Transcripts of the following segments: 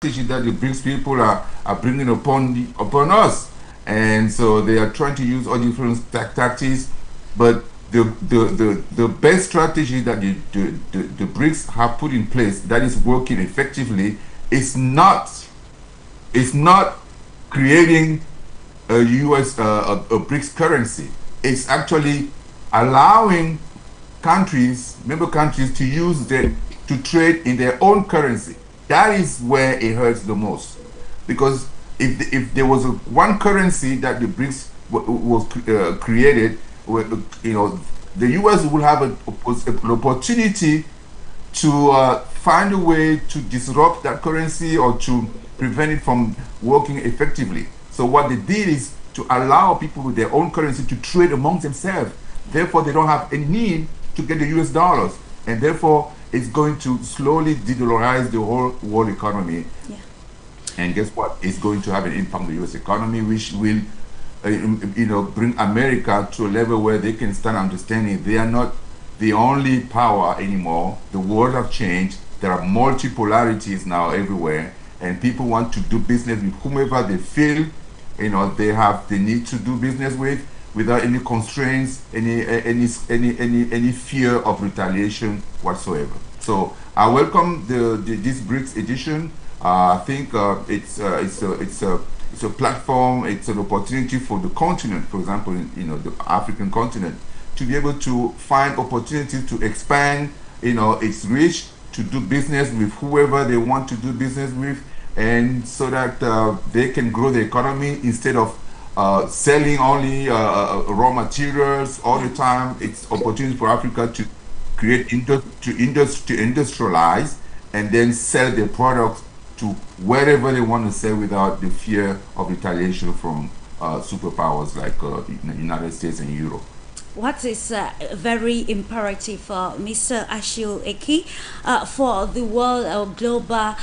strategy that the BRICS people are bringing upon us. And so they are trying to use all different tactics, but the best strategy that the BRICS have put in place that is working effectively is not creating a US a BRICS currency. It's actually allowing member countries to use to trade in their own currency. That is where it hurts the most, because if there was one currency that the BRICS was created, the US would have an opportunity to find a way to disrupt that currency or to prevent it from working effectively. So what they did is to allow people with their own currency to trade amongst themselves. Therefore, they don't have a need to get the US dollars, and therefore it's going to slowly de-dollarize the whole world economy. Yeah. And guess what? It's going to have an impact on the US economy, which will bring America to a level where they can start understanding they are not the only power anymore. The world has changed. There are multipolarities now everywhere, and people want to do business with whomever they feel they have the need to do business with, without any constraints, any fear of retaliation whatsoever. So I welcome this BRICS edition. I think it's a platform. It's an opportunity for the continent, for example, the African continent, to be able to find opportunities to expand, its reach, to do business with whoever they want to do business with, and so that they can grow the economy instead of selling only raw materials all the time. It's opportunity for Africa to create to industrialize and then sell their products to wherever they want to sell without the fear of retaliation from superpowers like the United States and Europe. What is very imperative for Mr. Achille Eki, for the world global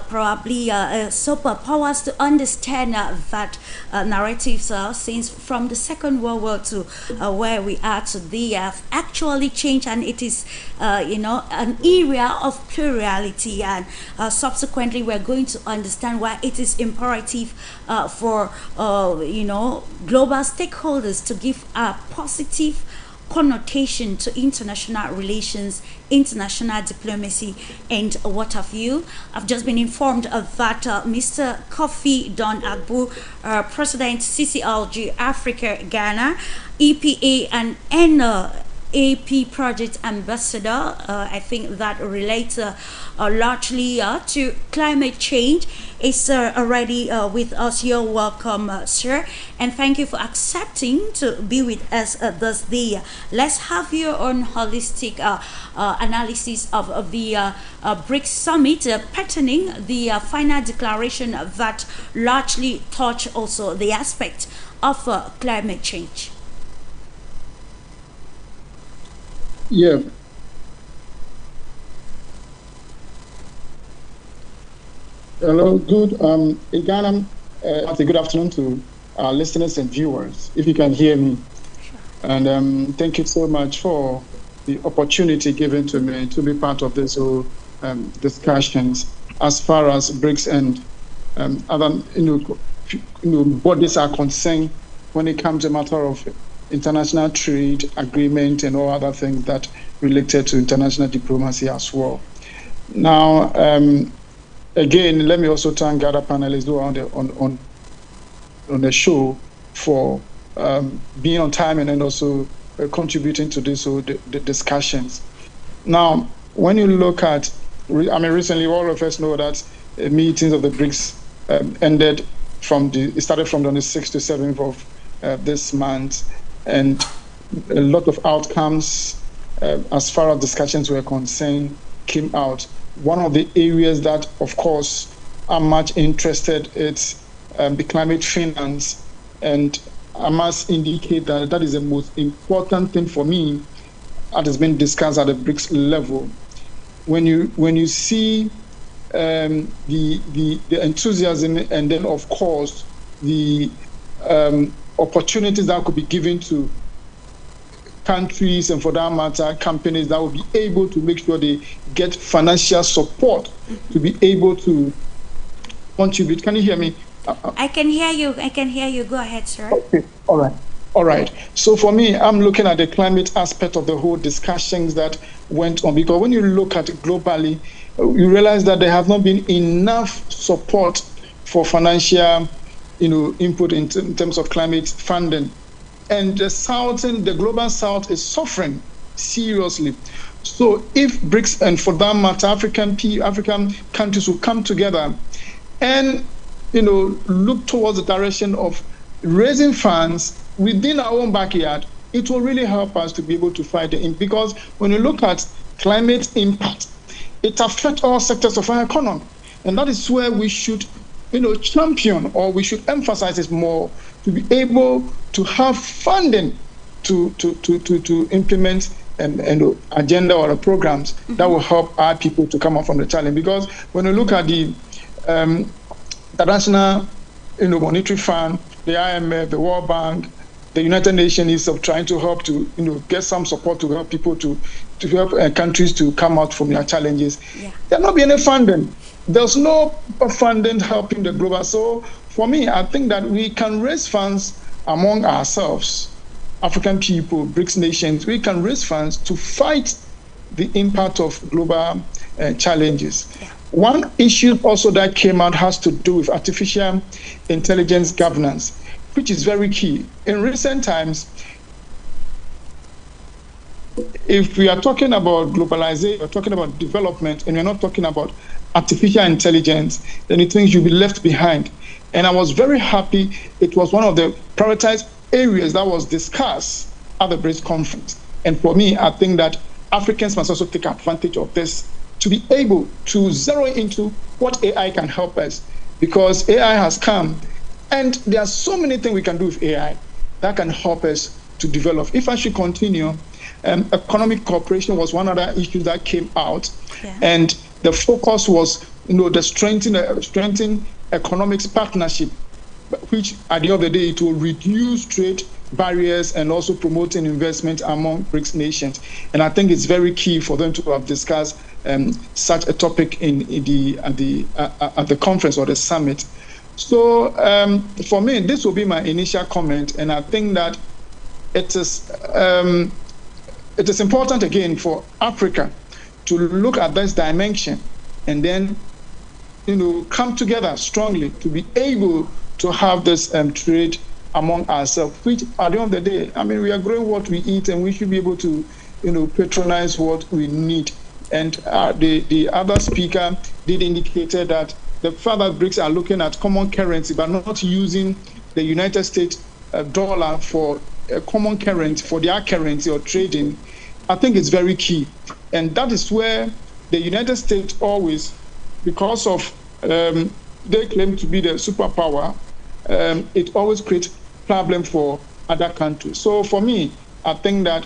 probably superpowers to understand that narratives since from the Second World War to where we are today have actually changed, and it is an area of plurality, and subsequently we're going to understand why it is imperative for global stakeholders to give a positive connotation to international relations, international diplomacy, and what have you. I've just been informed that Mr. KOFI Don-AGOR, President CCLG Africa Ghana, EPA and NAP Project Ambassador, I think that relates largely to climate change, is already with us. You're welcome, sir, and thank you for accepting to be with us this day. Let's have your own holistic analysis of the BRICS summit, patterning the final declaration that largely touch also the aspect of climate change. Yeah. Hello, good. Ghana, good afternoon to our listeners and viewers, if you can hear me. And thank you so much for the opportunity given to me to be part of this whole discussions as far as BRICS and other bodies are concerned when it comes to a matter of international trade agreement and all other things that related to international diplomacy as well. Now, again, let me also thank other panelists who are on the show for being on time and then also contributing to this whole the discussions. Now, when you look at, recently all of us know that meetings of the BRICS it started from the 6th to 7th of this month, and a lot of outcomes as far as discussions were concerned came out. One of the areas that, of course, I'm much interested in the climate finance, and I must indicate that that is the most important thing for me that has been discussed at the BRICS level. When you see the enthusiasm and then, of course, the opportunities that could be given to countries and, for that matter, companies that will be able to make sure they get financial support to be able to contribute. Can you hear me? I can hear you. I can hear you. Go ahead, sir. Okay. All right. All right. So for me, I'm looking at the climate aspect of the whole discussions that went on, because when you look at it globally, you realize that there have not been enough support for financial, input in terms of climate funding. And the global south is suffering seriously. So if BRICS, and for that matter, African countries will come together and, look towards the direction of raising funds within our own backyard, it will really help us to be able to fight the impact. Because when you look at climate impact, it affects all sectors of our economy. And that is where we should, champion, or we should emphasize it more, to be able to have funding to implement an agenda or programs that will help our people to come up from the challenge. Because when you look at the International Monetary Fund, the IMF, the World Bank, the United Nations is of trying to help to get some support to help people to help countries to come out from their challenges. Yeah. There not be any funding. There's no funding helping the global. So for me, I think that we can raise funds among ourselves, African people, BRICS nations. We can raise funds to fight the impact of global challenges. Yeah. One issue also that came out has to do with artificial intelligence governance, which is very key. In recent times, if we are talking about globalization, we're talking about development, and we're not talking about artificial intelligence, then it means you'll be left behind. And I was very happy it was one of the prioritized areas that was discussed at the BRICS conference. And for me, I think that Africans must also take advantage of this to be able to zero into what AI can help us, because AI has come, and there are so many things we can do with AI that can help us to develop. If I should continue, economic cooperation was one other issue that came out, and the focus was, the strengthening economics partnership, which at the end of the day, it will reduce trade barriers and also promoting investment among BRICS nations. And I think it's very key for them to have discussed such a topic at the conference or the summit. So for me, this will be my initial comment, and I think that it is important again for Africa to look at this dimension and then come together strongly to be able to have this trade among ourselves, which at the end of the day, I mean, we are growing what we eat, and we should be able to patronize what we need. And the other speaker did indicate that the fact that BRICS are looking at common currency but not using the United States dollar for a common currency, for their currency or trading, I think it's very key. And that is where the United States always, because of they claim to be the superpower, it always creates problem for other countries. So for me, I think that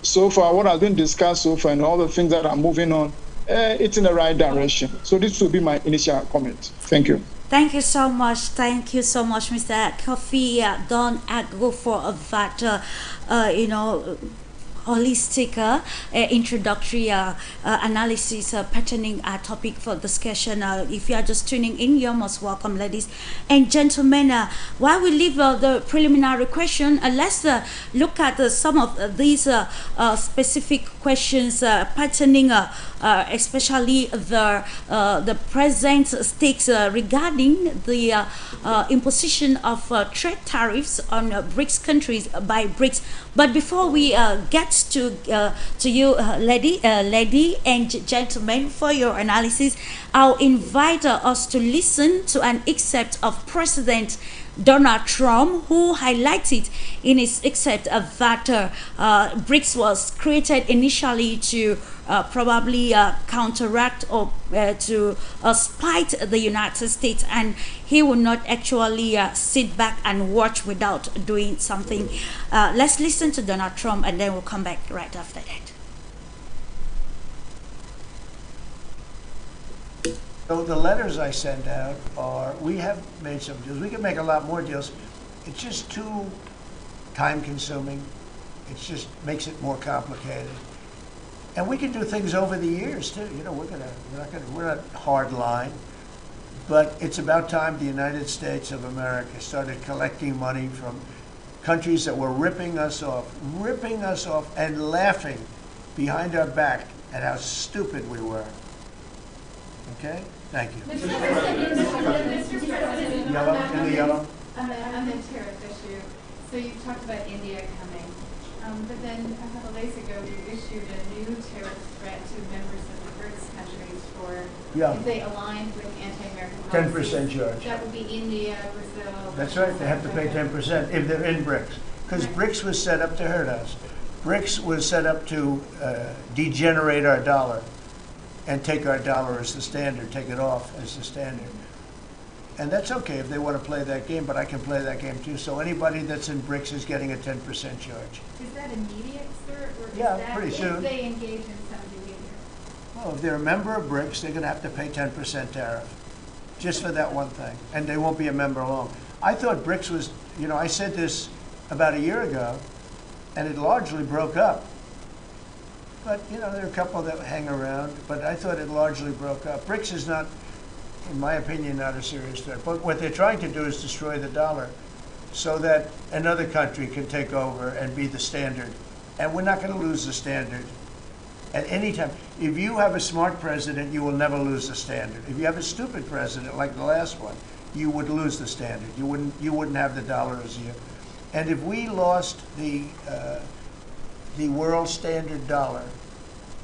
so far what has been discussed so far and all the things that are moving on, it's in the right direction. So this will be my initial comment. Thank you. Thank you so much. Thank you so much, Mr. KOFI DON-AGOR, for that, holistic introductory analysis pertaining our topic for discussion. If you are just tuning in, you're most welcome, ladies and gentlemen. While we leave the preliminary question, let's look at some of these specific questions pertaining especially the present stakes regarding the imposition of trade tariffs on BRICS countries by BRICS. But before we get to you, lady and gentlemen, for your analysis, I'll invite us to listen to an excerpt of President Donald Trump, who highlighted in his excerpt that BRICS was created initially to probably counteract or to spite the United States, and he will not actually sit back and watch without doing something. Let's listen to Donald Trump, and then we'll come back right after that. So the letters I send out are, we have made some deals. We can make a lot more deals. It's just too time consuming. It just makes it more complicated. And we can do things over the years too. We're not hard line. But it's about time the United States of America started collecting money from countries that were ripping us off and laughing behind our back at how stupid we were. Okay? Thank you. Mr. President, Yellow, in the yellow. on the tariff issue, so you talked about India coming, but then a couple days ago you issued a new tariff threat to members of the Brics countries for if they aligned with anti-American policies. 10% charge. That would be India, Brazil. That's right, they have to pay 10% if they're in Brics. Because Brics was set up to hurt us. Brics was set up to degenerate our dollar and take our dollar as the standard, take it off as the standard. And that's okay if they want to play that game, but I can play that game too. So anybody that's in Brics is getting a 10% charge. Is that immediate, sir? Or is Yeah, that pretty soon. If they engage in some behavior? Well, if they're a member of Brics, they're going to have to pay 10% tariff, just for that one thing. And they won't be a member long. I thought Brics was, you know, I said this about a year ago, and it largely broke up. But, you know, there are a couple that hang around, but I thought it largely broke up. Brics is not, in my opinion, not a serious threat. But what they're trying to do is destroy the dollar so that another country can take over and be the standard. And we're not going to lose the standard at any time. If you have a smart president, you will never lose the standard. If you have a stupid president, like the last one, you would lose the standard. You wouldn't have the dollar as you. And if we lost the world standard dollar,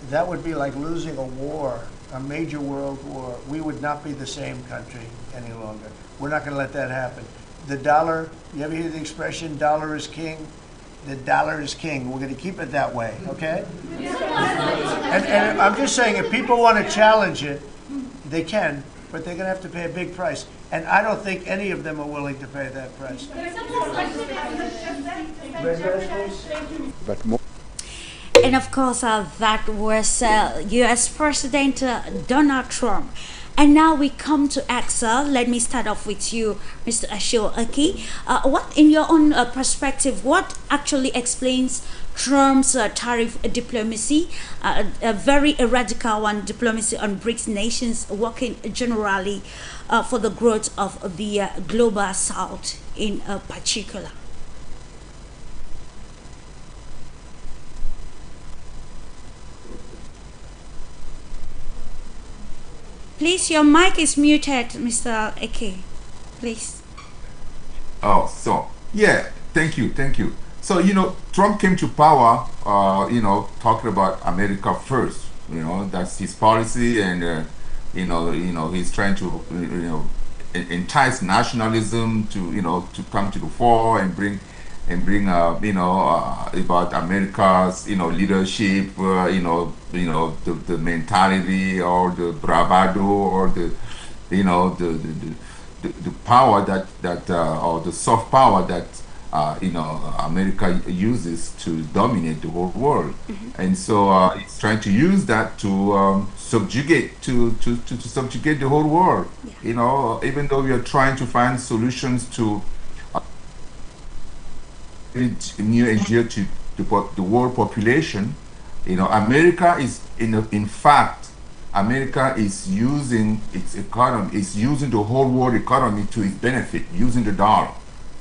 that would be like losing a war, a major world war. We would not be the same country any longer. We're not going to let that happen. The dollar, you ever hear the expression, dollar is king? The dollar is king. We're going to keep it that way, okay? And I'm just saying, if people want to challenge it, they can, but they're going to have to pay a big price. And I don't think any of them are willing to pay that price. But more. And of course, that was U.S. President Donald Trump. And now we come to ACHILLE. Let me start off with you, Mr. ACHILLE Eki. What, in your own perspective, what actually explains Trump's tariff diplomacy, a very radical one, diplomacy on BRICS nations working generally for the growth of the global South in particular? Please, your mic is muted, Mr. Eki. Please. Oh, so, yeah, thank you. So, you know, Trump came to power, you know, talking about America first. You know, that's his policy, and you know, he's trying to, you know, entice nationalism to, you know, to come to the fore and bring, you know, about America's, you know, leadership, you know, the mentality or the bravado or the, you know, the power that or the soft power that you know, America uses to dominate the whole world. And so it's trying to use that to subjugate to subjugate the whole world. You know, even though we are trying to find solutions to near and dear to the world population, you know, America is in fact, America is using its economy, is using the whole world economy to its benefit, using the dollar.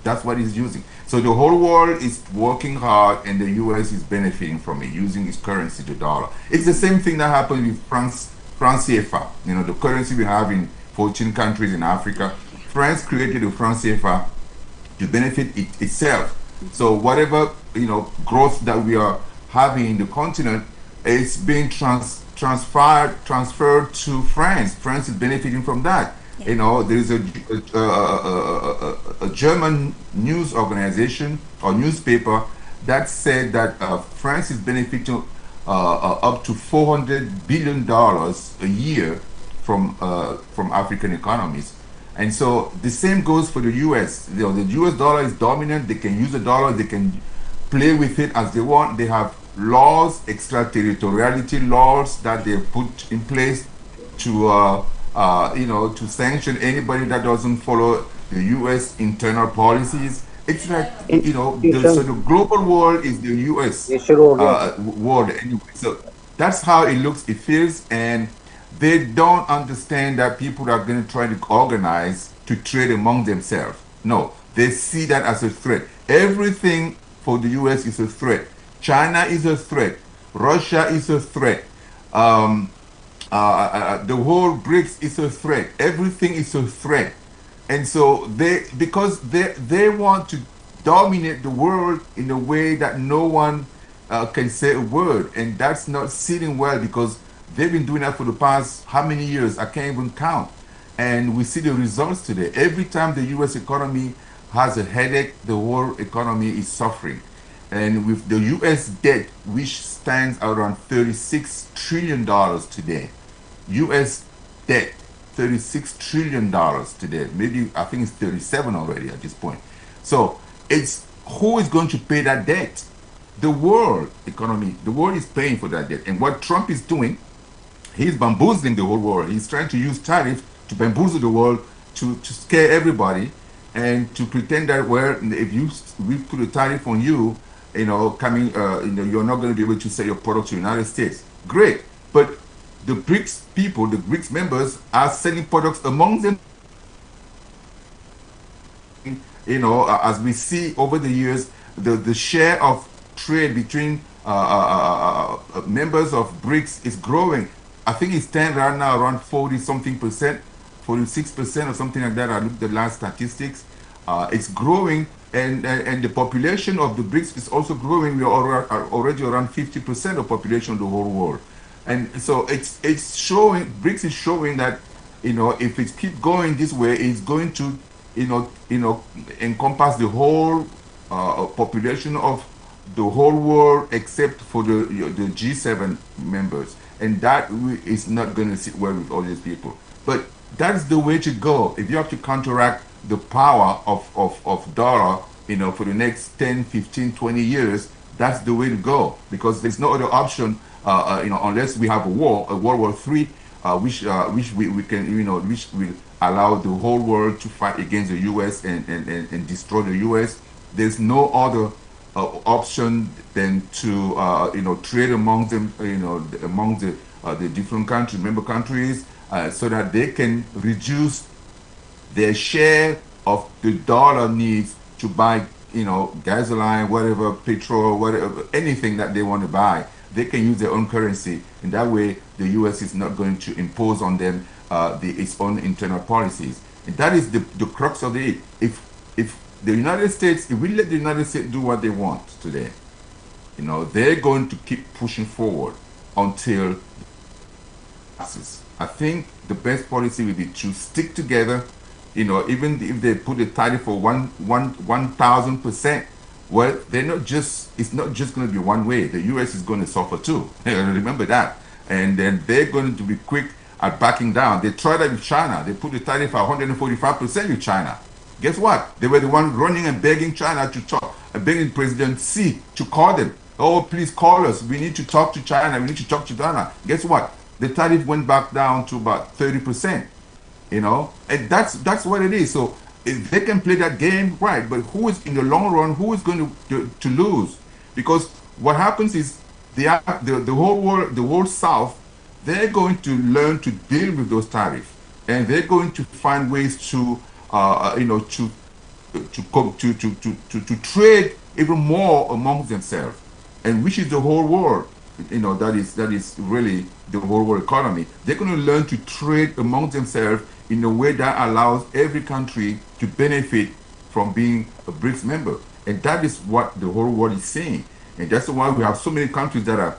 That's what it's using. So the whole world is working hard, and the U.S. is benefiting from it, using its currency, the dollar. It's the same thing that happened with France CFA. You know, the currency we have in 14 countries in Africa. France created the France CFA to benefit itself. So whatever, you know, growth that we are having in the continent, it's being transferred to France. France is benefiting from that. You know, there is a German news organization or newspaper that said that France is benefiting up to $400 billion a year from African economies. And so the same goes for the U.S. You know, the U.S. dollar is dominant. They can use the dollar. They can play with it as they want. They have laws, extraterritoriality laws that they put in place to, you know, to sanction anybody that doesn't follow the U.S. internal policies. It's like, you know, so the global world is the U.S. World anyway. So that's how it looks, it feels, and They don't understand that people are going to try to organize to trade among themselves. No, they see that as a threat. Everything for the US is a threat. China is a threat. Russia is a threat. The whole Brics is a threat. Everything is a threat. And so because they want to dominate the world in a way that no one can say a word. And that's not sitting well, because they've been doing that for the past how many years? I can't even count. And we see the results today. Every time the US economy has a headache, the whole economy is suffering. And with the US debt, which stands around $36 trillion today, US debt, $36 trillion today. Maybe, I think it's 37 already at this point. So it's who is going to pay that debt? The world economy. The world is paying for that debt. And what Trump is doing, he's bamboozling the whole world. He's trying to use tariff to bamboozle the world, to scare everybody, and to pretend that, well, if we put a tariff on you, you're not going to be able to sell your product to the United States. Great. But the BRICS people, the BRICS members, are selling products among them. As we see over the years, the share of trade between members of BRICS is growing. I think it stands right now around 40-something%, 46% or something like that. I looked at the last statistics. It's growing, and the population of the BRICS is also growing. We are already around 50% of population of the whole world. And so it's showing, BRICS is showing that, if it keeps going this way, it's going to, encompass the whole population of the whole world, except for the G7 members. And that is not going to sit well with all these people. But that's the way to go. If you have to counteract the power of dollar, for the next 10, 15, 20 years, that's the way to go. Because there's no other option, unless we have a war, World War III, which we can, which will allow the whole world to fight against the U.S. and destroy the U.S. There's no other option than to trade among them, among the different countries, member countries, so that they can reduce their share of the dollar needs to buy, gasoline, whatever, petrol, whatever, anything that they want to buy. They can use their own currency, and that way the U.S. is not going to impose on them its own internal policies. And that is the crux of it. If the United States, if we let the United States do what they want today, they're going to keep pushing forward until passes. I think the best policy would be to stick together. Even if they put a tariff for 1,000%, well, it's not just going to be one way. The U.S. is going to suffer too. Remember that. And then they're going to be quick at backing down. They tried that with China. They put the tariff at 145% with China. Guess what? They were the one running and begging China to talk, begging President Xi to call them. Oh, please call us. We need to talk to China. We need to talk to China. Guess what? The tariff went back down to about 30%. And that's what it is. So if they can play that game, right, but who is in the long run, who is going to lose? Because what happens is the whole world, the world South, they're going to learn to deal with those tariffs, and they're going to find ways to trade even more among themselves, and which is the whole world. That is really the whole world economy. They're going to learn to trade among themselves in a way that allows every country to benefit from being a BRICS member. And that is what the whole world is saying. And that's why we have so many countries that are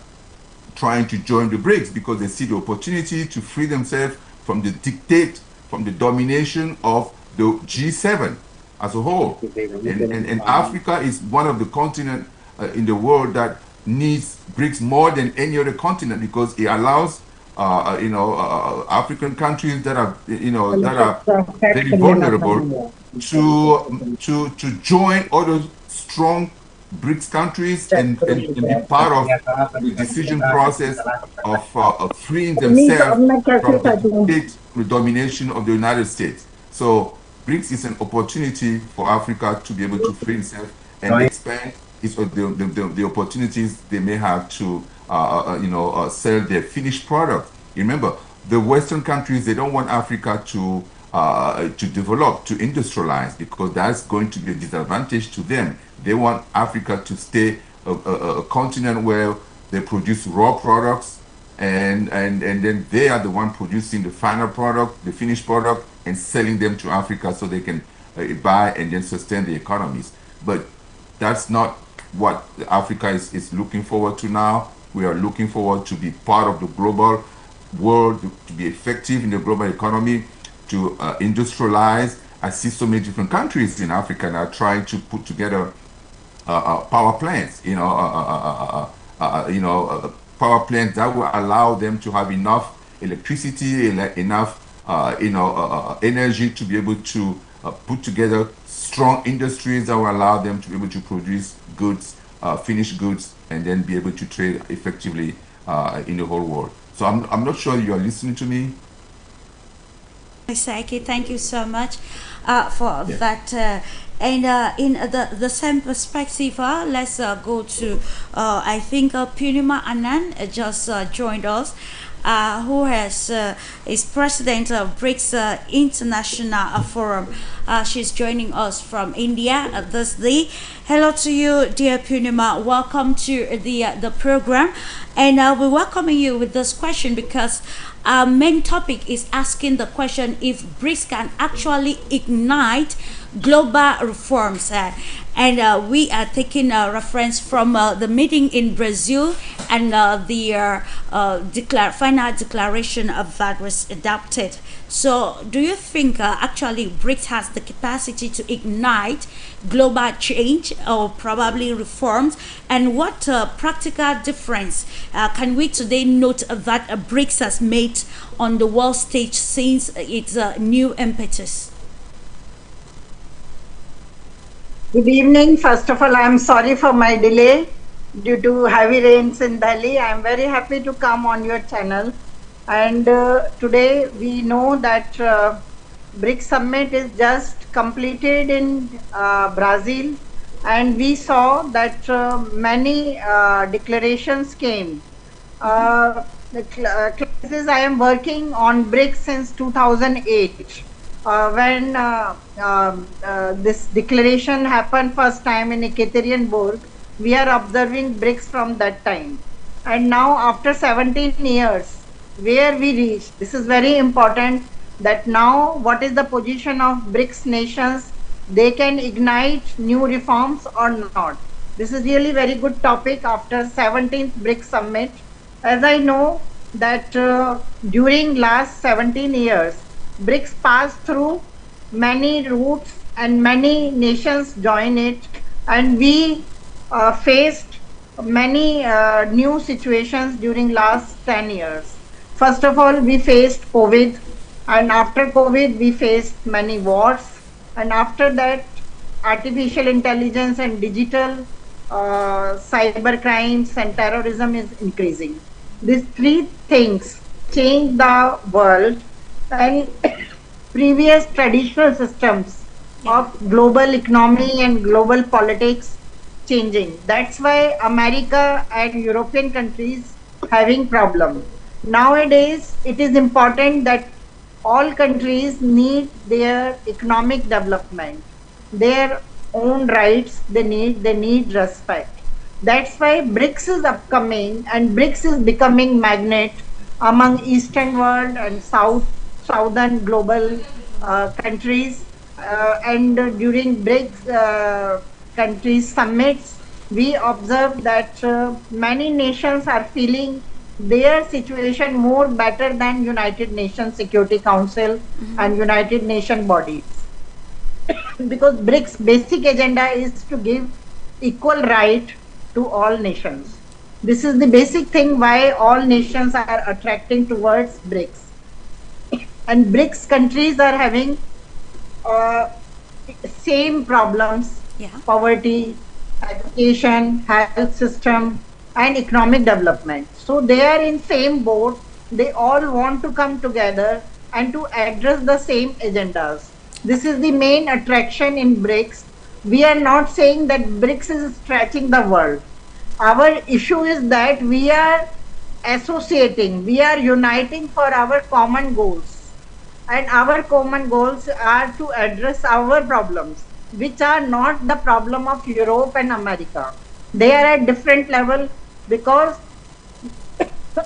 trying to join the BRICS, because they see the opportunity to free themselves from the dictate, from the domination of the G7 as a whole. And Africa is one of the continents in the world that needs BRICS more than any other continent, because it allows African countries that are very vulnerable to join other strong BRICS countries and be part of the decision process of freeing themselves from the domination of the United States. So BRICS is an opportunity for Africa to be able to free itself and expand the opportunities they may have to sell their finished product. Remember, the Western countries, they don't want Africa to develop, to industrialize, because that's going to be a disadvantage to them. They want Africa to stay a continent where they produce raw products, and then they are the one producing the final product, the finished product, and selling them to Africa so they can buy and then sustain the economies. But that's not what Africa is looking forward to now. We are looking forward to be part of the global world, to be effective in the global economy, to industrialize. I see so many different countries in Africa now trying to put together power plants, power plants that will allow them to have enough electricity, enough energy to be able to put together strong industries that will allow them to be able to produce goods, finished goods, and then be able to trade effectively in the whole world. So I'm not sure you are listening to me. Saiki, thank you so much for that. And in the same perspective, let's go to, I think PURNIMA Anand just joined us, who is president of Brics International Forum. She's joining us from India this day. Hello to you, dear PURNIMA. Welcome to the program. And we're welcoming you with this question because our main topic is asking the question if Brics can actually ignite global reforms. And we are taking a reference from the meeting in Brazil and the final declaration of that was adopted. So do you think actually Brics has the capacity to ignite global change or probably reforms? And what practical difference can we today note that Brics has made on the world stage since its new impetus? Good evening. First of all, I am sorry for my delay due to heavy rains in Delhi. I am very happy to come on your channel. And today we know that Brics Summit is just completed in Brazil, and we saw that many declarations came. The classes I am working on Brics since 2008. When this declaration happened first time in Ekaterinburg, we are observing Brics from that time. And now after 17 years, where we reached, this is very important, that now what is the position of Brics nations, they can ignite new reforms or not. This is really very good topic after 17th Brics Summit. As I know that during last 17 years, Brics passed through many routes and many nations joined it, and we faced many new situations during last 10 years. First of all, we faced COVID, and after COVID, we faced many wars, and after that, artificial intelligence and digital cyber crimes and terrorism is increasing. These three things change the world, and previous traditional systems of global economy and global politics changing. That's why America and European countries having problem. Nowadays, it is important that all countries need their economic development, their own rights, they need respect. That's why Brics is upcoming, and Brics is becoming magnet among Eastern world and Southern global countries. And during Brics countries summits, we observe that many nations are feeling their situation more better than United Nations Security Council and United Nations bodies. Because Brics basic agenda is to give equal right to all nations. This is the basic thing why all nations are attracting towards Brics. And Brics countries are having same problems, poverty, education, health system, and economic development. So they are in same boat. They all want to come together and to address the same agendas. This is the main attraction in Brics. We are not saying that Brics is stretching the world. Our issue is that we are associating, we are uniting for our common goals. And our common goals are to address our problems, which are not the problem of Europe and America. They are at different level because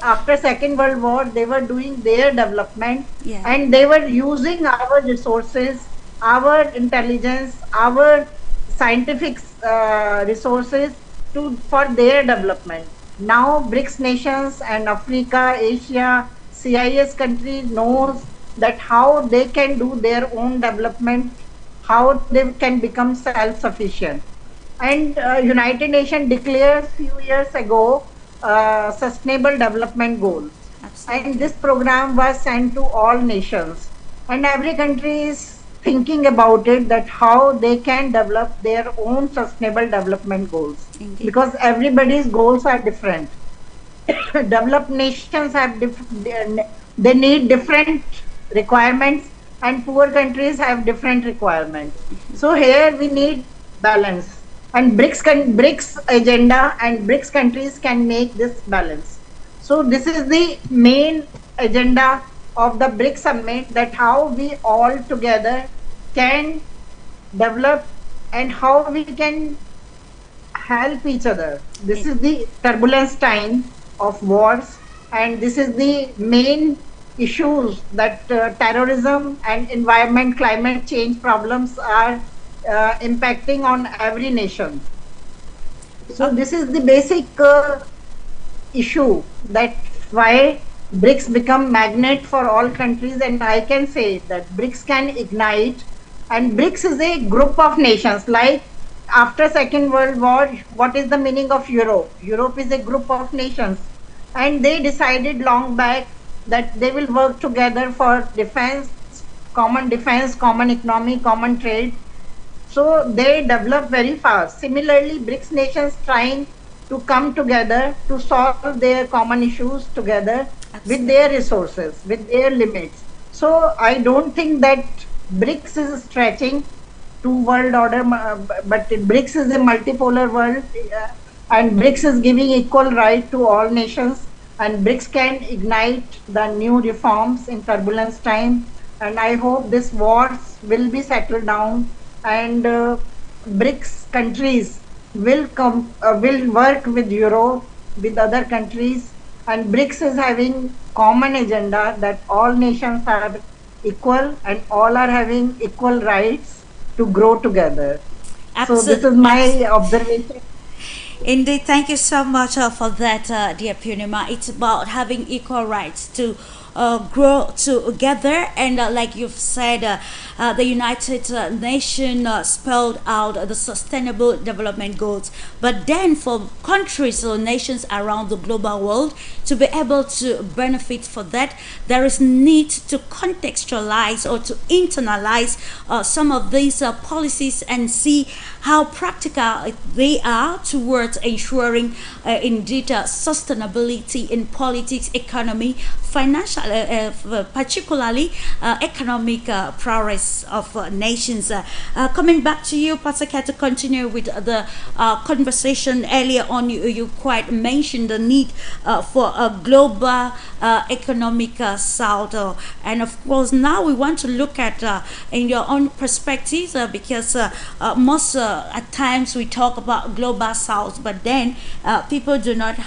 after Second World War, they were doing their development and they were using our resources, our intelligence, our scientific resources for their development. Now BRICS nations and Africa, Asia, CIS countries knows that how they can do their own development, how they can become self-sufficient. And United Nations declared few years ago Sustainable Development Goals. Absolutely. And this program was sent to all nations. And every country is thinking about it, that how they can develop their own sustainable development goals. Indeed. Because everybody's goals are different. Developed nations have they need different requirements, and poor countries have different requirements. So here we need balance. And BRICS agenda and BRICS countries can make this balance. So this is the main agenda of the BRICS summit, that how we all together can develop and how we can help each other. This is the turbulence time of wars, and this is the main issues that terrorism and environment, climate change problems are impacting on every nation. So this is the basic issue, that why BRICS become magnet for all countries. And I can say that BRICS can ignite, and BRICS is a group of nations. Like after Second World War, what is the meaning of Europe? Europe is a group of nations, and they decided long back that they will work together for defense, common economy, common trade. So they develop very fast. Similarly, BRICS nations trying to come together to solve their common issues together. Absolutely. With their resources, with their limits. So I don't think that BRICS is stretching to world order, but BRICS is a multipolar world, and BRICS is giving equal right to all nations, and BRICS can ignite the new reforms in turbulence time. And I hope this wars will be settled down, and BRICS countries will work with Europe, with other countries, and BRICS is having common agenda that all nations are equal and all are having equal rights to grow together. Absolutely. So this is my observation. Indeed, thank you so much for that, dear Purnima. It's about having equal rights to grow together, and like you've said, the United Nations spelled out the Sustainable Development Goals. But then for countries or nations around the global world to be able to benefit for that, there is need to contextualize or to internalize some of these policies and see how practical they are towards ensuring indeed sustainability in politics, economy, financial, particularly economic progress of nations. Coming back to you, PASEKA, to continue with the conversation. Earlier on, you quite mentioned the need for a global economic south, and of course now we want to look at in your own perspective, because most at times we talk about global south, but then people do not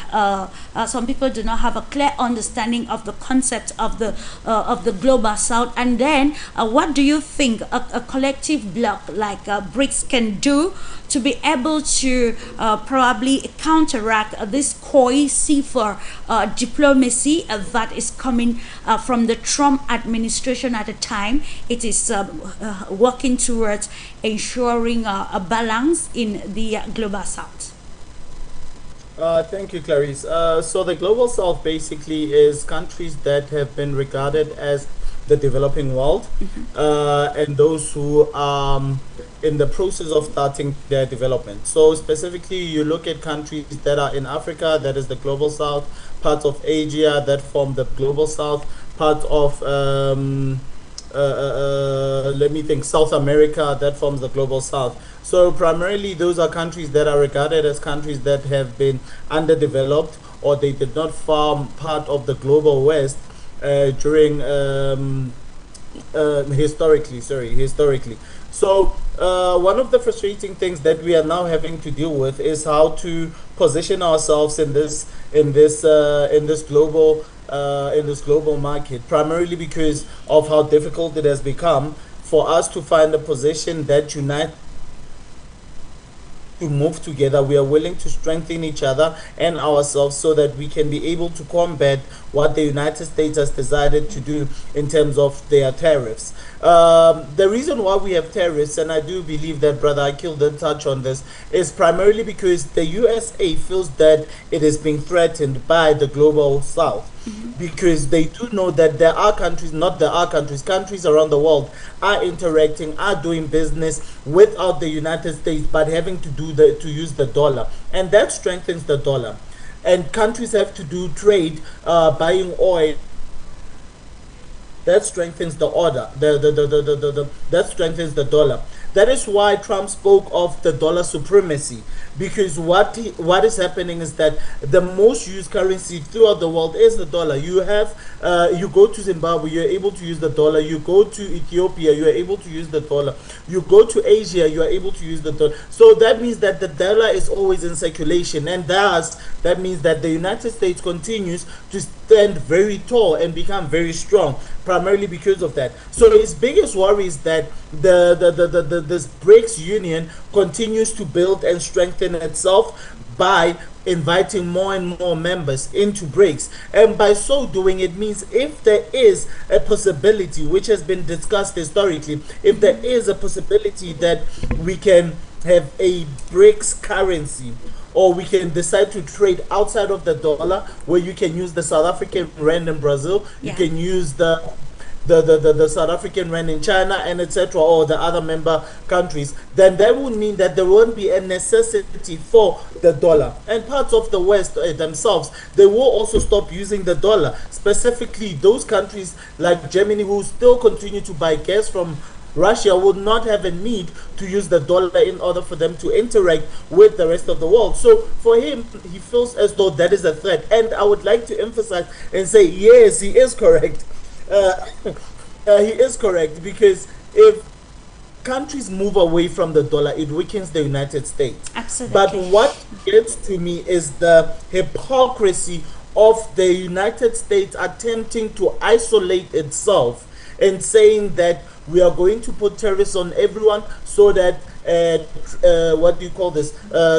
some people do not have a clear understanding of the concept of the global south. And then what do you think a collective bloc like BRICS can do to be able to probably counteract this cohesive diplomacy that is coming from the Trump administration at the time? It is working towards ensuring a balance in the global south. Thank you, Clarice. So the global south basically is countries that have been regarded as the developing world, and those who are in the process of starting their development. So specifically, you look at countries that are in Africa, that is the global south, parts of Asia that form the global south, part of let me think, South America, that forms the global south. So primarily those are countries that are regarded as countries that have been underdeveloped, or they did not form part of the global west during historically. So one of the frustrating things that we are now having to deal with is how to position ourselves in this global market, primarily because of how difficult it has become for us to find a position that unites, to move together. We are willing to strengthen each other and ourselves so that we can be able to combat what the United States has decided to do in terms of their tariffs. The reason why we have tariffs, and I do believe that Brother ACHILLE did touch on this, is primarily because the USA feels that it is being threatened by the global south. Because they do know that there are countries, countries around the world are interacting, are doing business without the United States, but having to use the dollar, and that strengthens the dollar. And countries have to do trade, buying oil. That strengthens the order. That strengthens the dollar. That is why Trump spoke of the dollar supremacy, because what is happening is that the most used currency throughout the world is the dollar. You have you go to Zimbabwe, you're able to use the dollar. You go to Ethiopia, you are able to use the dollar. You go to Asia, you are able to use the dollar. So that means that the dollar is always in circulation, and thus that means that the United States continues to stand very tall and become very strong, primarily because of that. So his biggest worry is that this BRICS union continues to build and strengthen itself by inviting more and more members into BRICS, and by so doing, it means if there is a possibility, which has been discussed historically, if there is a possibility that we can have a BRICS currency, or we can decide to trade outside of the dollar, where you can use the South African rand in Brazil, you can use the South African rand in China, and etc., or the other member countries, then that would mean that there won't be a necessity for the dollar. And parts of the West themselves, they will also stop using the dollar. Specifically, those countries like Germany, who still continue to buy gas from Russia, would not have a need to use the dollar in order for them to interact with the rest of the world. So for him, he feels as though that is a threat. And I would like to emphasize and say, yes, he is correct. He is correct, because if countries move away from the dollar, it weakens the United States. Absolutely. But what gets to me is the hypocrisy of the United States attempting to isolate itself and saying that we are going to put tariffs on everyone so that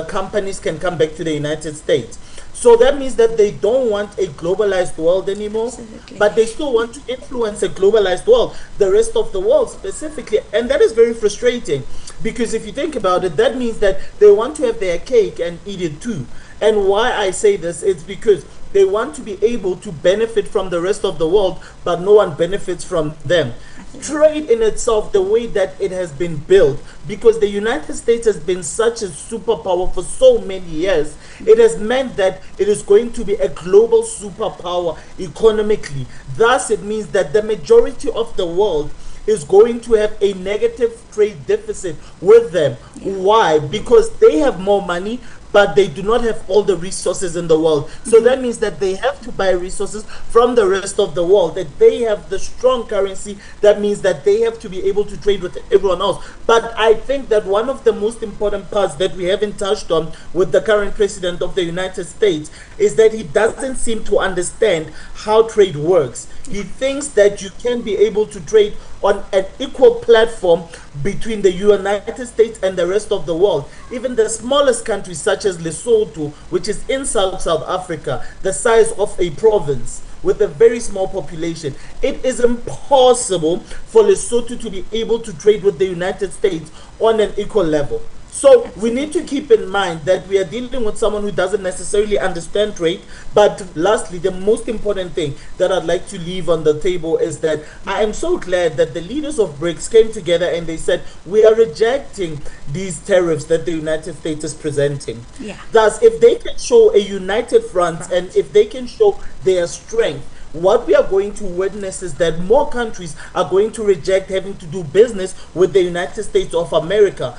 companies can come back to the United States. So that means that they don't want a globalized world anymore. Absolutely. But they still want to influence a globalized world, the rest of the world specifically. And that is very frustrating, because if you think about it, that means that they want to have their cake and eat it too. And why I say this, it's because they want to be able to benefit from the rest of the world, but no one benefits from them. Trade in itself, the way that it has been built, because the United States has been such a superpower for so many years, it has meant that it is going to be a global superpower economically. Thus, it means that the majority of the world is going to have a negative trade deficit with them. Why? Because they have more money, but they do not have all the resources in the world. So that means that they have to buy resources from the rest of the world. That they have the strong currency, that means that they have to be able to trade with everyone else. But I think that one of the most important parts that we haven't touched on with the current president of the United States is that he doesn't seem to understand how trade works. He thinks that you can be able to trade on an equal platform between the United States and the rest of the world. Even the smallest countries such as Lesotho, which is in South Africa, the size of a province with a very small population, it is impossible for Lesotho to be able to trade with the United States on an equal level. So we need to keep in mind that we are dealing with someone who doesn't necessarily understand trade. But lastly, the most important thing that I'd like to leave on the table is that I am so glad that the leaders of BRICS came together and they said, we are rejecting these tariffs that the United States is presenting. Thus, if they can show a united front and if they can show their strength, what we are going to witness is that more countries are going to reject having to do business with the United States of America.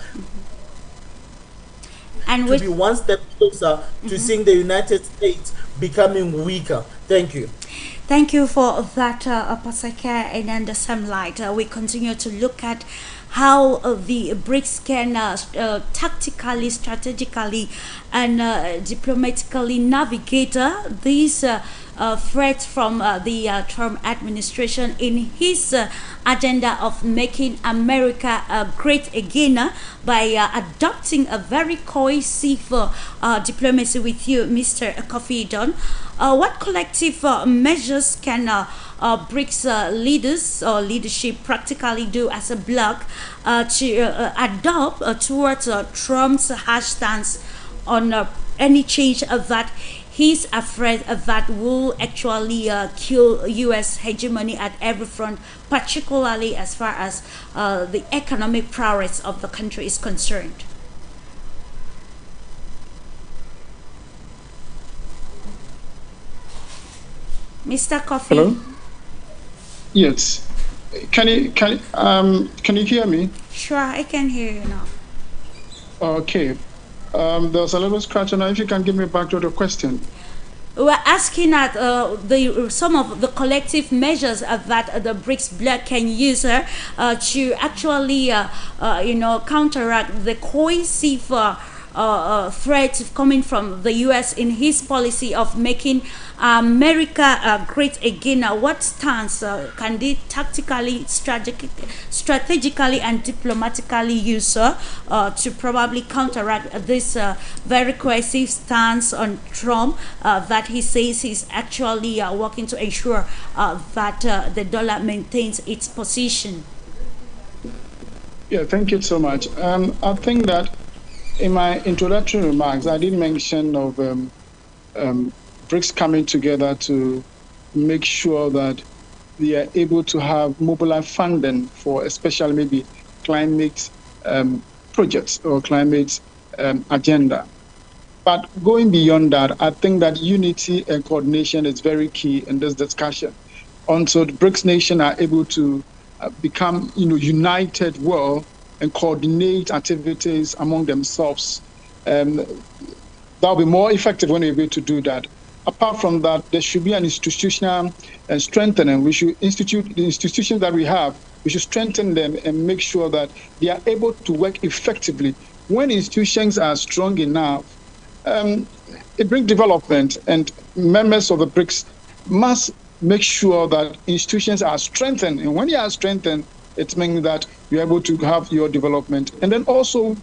And to be one step closer to seeing the United States becoming weaker. Thank you. Thank you for that, PASEKA, and in the same light, we continue to look at how the BRICS can tactically, strategically, and diplomatically navigate these threats from the Trump administration in his agenda of making America great again by adopting a very cohesive diplomacy with you, Mr. Kofi Don. What collective measures can BRICS leaders or leadership practically do as a bloc to adopt towards Trump's harsh stance on any change that he's afraid that will actually kill U.S. hegemony at every front, particularly as far as the economic progress of the country is concerned? Mr. Kofi. Hello? Yes. Can you hear me? Sure, I can hear you now. Okay. There's a little scratch now. If you can give me back to the question. We're asking at some of the collective measures that the BRICS bloc can use to actually, counteract the cohesive threats coming from the U.S. in his policy of making America great again. What stance can they tactically, strategically, and diplomatically use to probably counteract this very cohesive stance on Trump that he says he's actually working to ensure that the dollar maintains its position? Yeah, thank you so much. I think that in my introductory remarks, I did mention of BRICS coming together to make sure that they are able to have mobilized funding for especially maybe climate projects or climate agenda. But going beyond that, I think that unity and coordination is very key in this discussion. Until the BRICS nations are able to become united well and coordinate activities among themselves, that'll be more effective when we're able to do that. Apart from that, there should be an institutional strengthening. We should institute the institutions that we have. We should strengthen them and make sure that they are able to work effectively. When institutions are strong enough, it brings development, and members of the BRICS must make sure that institutions are strengthened. And when they are strengthened, it means that you're able to have your development. And then also,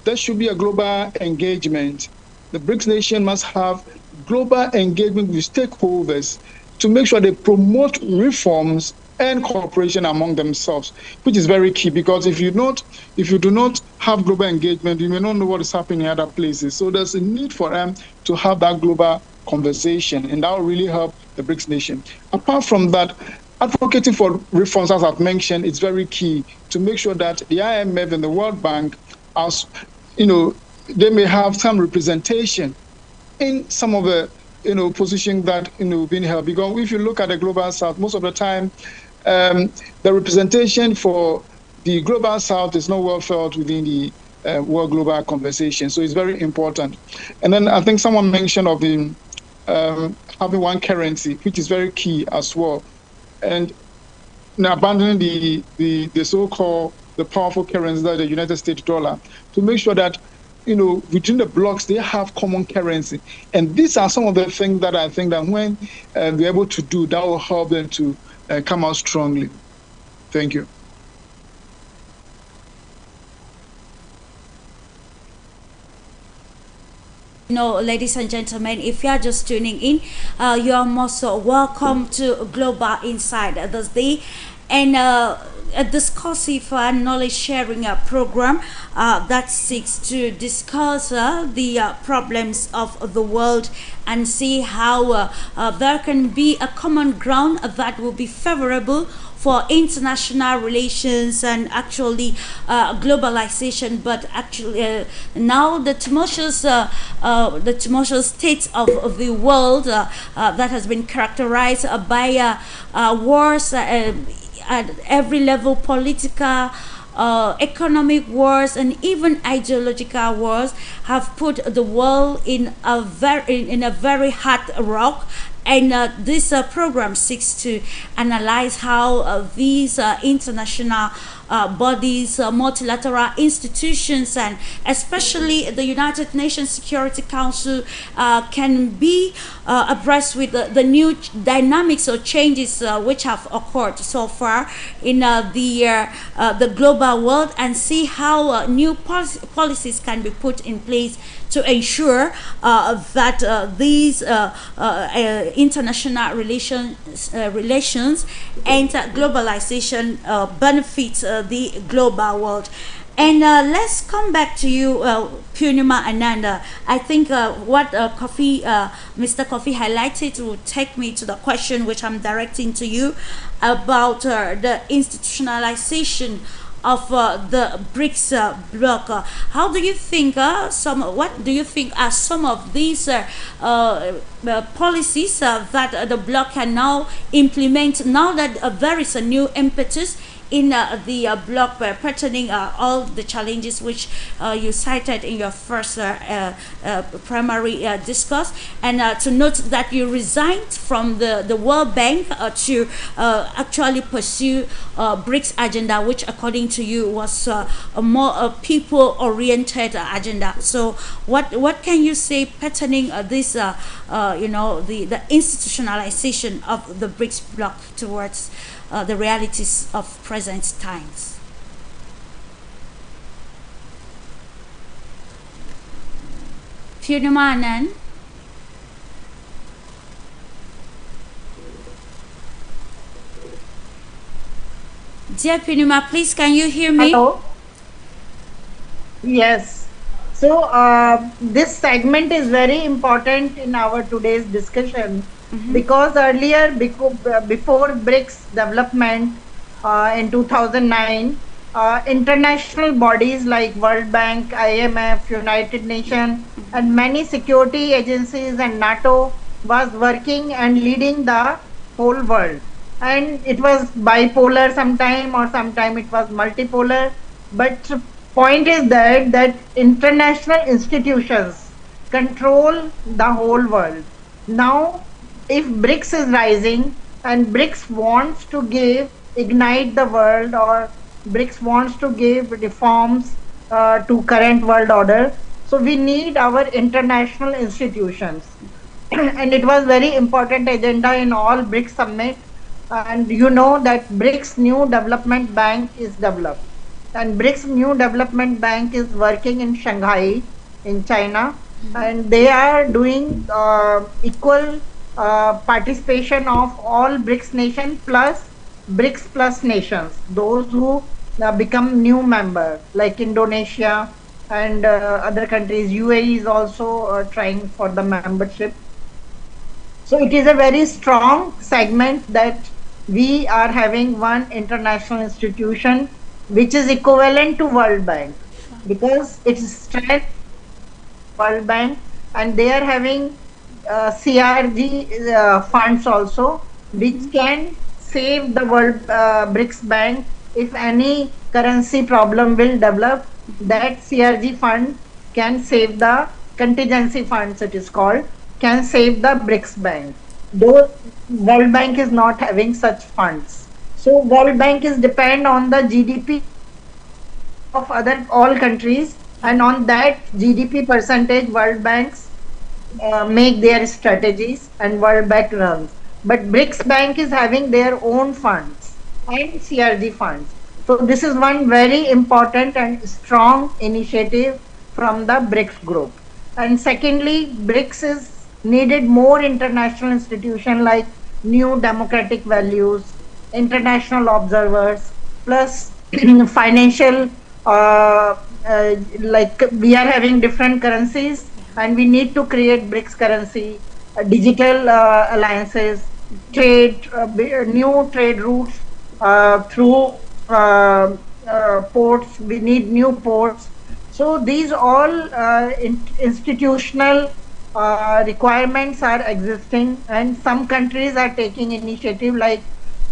there should be a global engagement. The BRICS nation must have global engagement with stakeholders to make sure they promote reforms and cooperation among themselves, which is very key, because if you do not have global engagement, you may not know what is happening in other places. So there's a need for them to have that global conversation, and that will really help the BRICS nation. Apart from that, advocating for reforms, as I've mentioned, is very key to make sure that the IMF and the World Bank, they may have some representation in some of the positions that being held. Because if you look at the global south, most of the time the representation for the global south is not well felt within the world global conversation. So it's very important. And then I think someone mentioned of the having one currency, which is very key as well, and abandoning the so-called the powerful currency that the United States dollar, to make sure that within the blocks, they have common currency. And these are some of the things that I think that when they're able to do, that will help them to come out strongly. Thank you. Ladies and gentlemen, if you are just tuning in, you are most welcome to Global Insight this day. And a discursive knowledge sharing program that seeks to discuss the problems of the world and see how there can be a common ground that will be favorable for international relations and actually globalization, but actually now the tumultuous state of the world that has been characterized by wars at every level, political, economic wars, and even ideological wars, have put the world in a very hard rock. And this program seeks to analyze how these international bodies, multilateral institutions, and especially the United Nations Security Council can be abreast with the new dynamics or changes which have occurred so far in the global world, and see how new policies can be put in place to ensure that these international relations and globalization benefit the global world. And let's come back to you, Purnima Anand. I think what Mr. KOFI highlighted will take me to the question which I'm directing to you about the institutionalization of the Brics bloc. How do you think what do you think are some of these policies that the bloc can now implement now that there is a new impetus in the bloc pertaining all the challenges which you cited in your first primary discourse, and to note that you resigned from the World Bank to actually pursue Brics agenda, which according to you was a more people-oriented agenda. So what can you say pertaining this the institutionalization of the Brics bloc towards the realities of present times? Purnima Anand. Dear Purnima, please can you hear me? Hello. Yes. So this segment is very important in our today's discussion. Because earlier, before Brics development in 2009, international bodies like World Bank, IMF, United Nations, and many security agencies and NATO was working and leading the whole world. And it was bipolar sometime, or sometime it was multipolar. But point is that international institutions control the whole world. Now, if Brics is rising and Brics wants to ignite the world, or Brics wants to give reforms to current world order, so we need our international institutions. And it was very important agenda in all Brics summit. And you know that Brics New Development Bank is developed. And Brics New Development Bank is working in Shanghai, in China. And they are doing equal participation of all Brics nations plus Brics plus nations, those who become new members like Indonesia and other countries. UAE is also trying for the membership. So it is a very strong segment that we are having one international institution which is equivalent to World Bank, because it's strength World Bank, and they are having CRG funds also, which can save the World Brics Bank if any currency problem will develop. That CRG fund can save the contingency funds, it is called, can save the Brics Bank. Though World Bank is not having such funds. So World Bank is depend on the GDP of all countries, and on that GDP percentage World Banks make their strategies and World Bank runs. But Brics Bank is having their own funds and CRG funds. So this is one very important and strong initiative from the Brics group. And secondly, Brics is needed more international institutions like new democratic values, international observers, plus financial, like we are having different currencies, and we need to create Brics currency, digital alliances, trade, new trade routes, through ports. We need new ports. So these all institutional requirements are existing, and some countries are taking initiative, like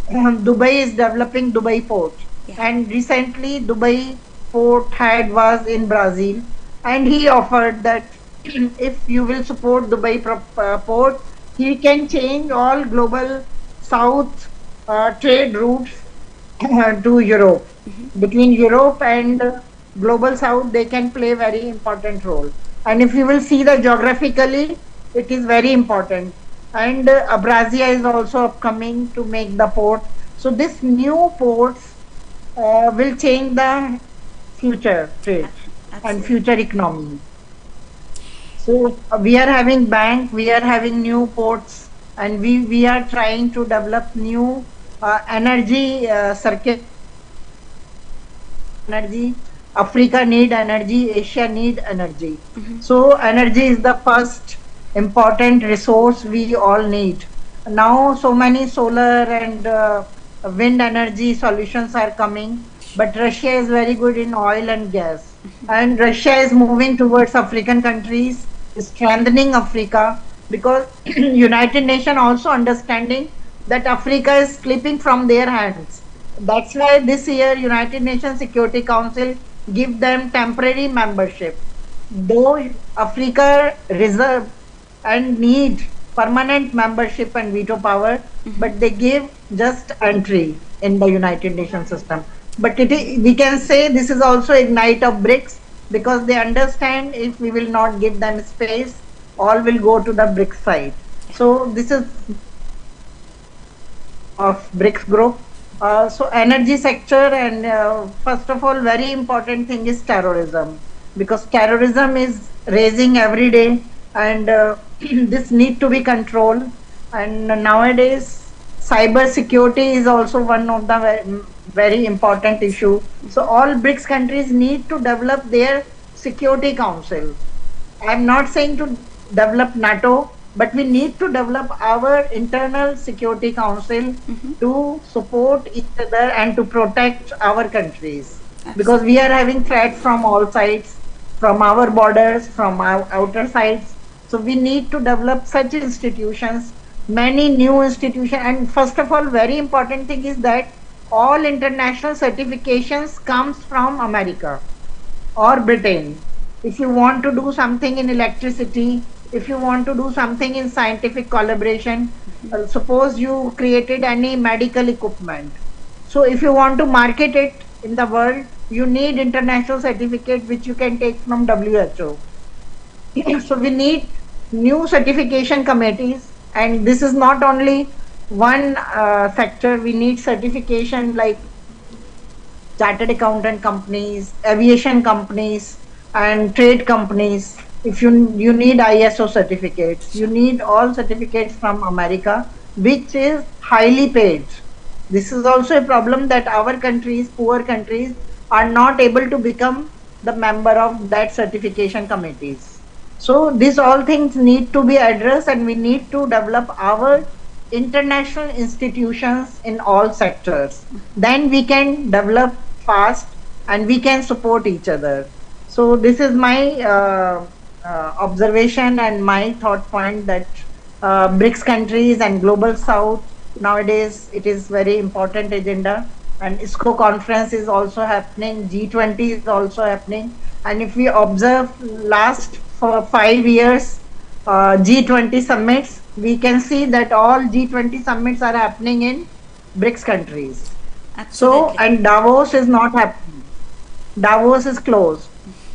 Dubai is developing Dubai port. Yeah. And recently Dubai port head was in Brazil, and he offered that if you will support Dubai port, he can change all global south trade routes to Europe. Between Europe and global south, they can play very important role. And if you will see the geographically, it is very important. And Abrazia is also upcoming to make the port. So this new ports will change the future trade and future economy. So we are having bank, we are having new ports, and we are trying to develop new energy circuit. Energy, Africa need energy, Asia need energy. So energy is the first important resource we all need. Now so many solar and wind energy solutions are coming, but Russia is very good in oil and gas. And Russia is moving towards African countries, strengthening Africa, because United Nations also understanding that Africa is slipping from their hands. That's why this year United Nations Security Council give them temporary membership. Though Africa reserve and need permanent membership and veto power, but they give just entry in the United Nations system. But we can say this is also ignite of Brics, because they understand if we will not give them space, all will go to the Brics side. So this is of Brics group. So energy sector, and first of all, very important thing is terrorism, because terrorism is raising every day, and this need to be controlled. And nowadays cyber security is also one of the very important issue. So all Brics countries need to develop their security council. I am not saying to develop NATO, but we need to develop our internal security council to support each other and to protect our countries. Absolutely. Because we are having threats from all sides, from our borders, from our outer sides. So we need to develop such institutions, many new institutions. And first of all, very important thing is that all international certifications comes from America or Britain. If you want to do something in electricity, if you want to do something in scientific collaboration, suppose you created any medical equipment. So if you want to market it in the world, you need international certificate which you can take from WHO. So we need new certification committees, and this is not only one sector. We need certification like chartered accountant companies, aviation companies, and trade companies. If you need ISO certificates, you need all certificates from America, which is highly paid. This is also a problem that our countries, poor countries, are not able to become the member of that certification committees. So these all things need to be addressed, and we need to develop our international institutions in all sectors. Then we can develop fast and we can support each other. So this is my observation and my thought point, that Brics countries and global south, nowadays it is very important agenda, and ISCO conference is also happening, G20 is also happening. And if we observe last for 5 years G20 summits, we can see that all G20 summits are happening in Brics countries. Absolutely. So, and Davos is not happening. Davos is closed.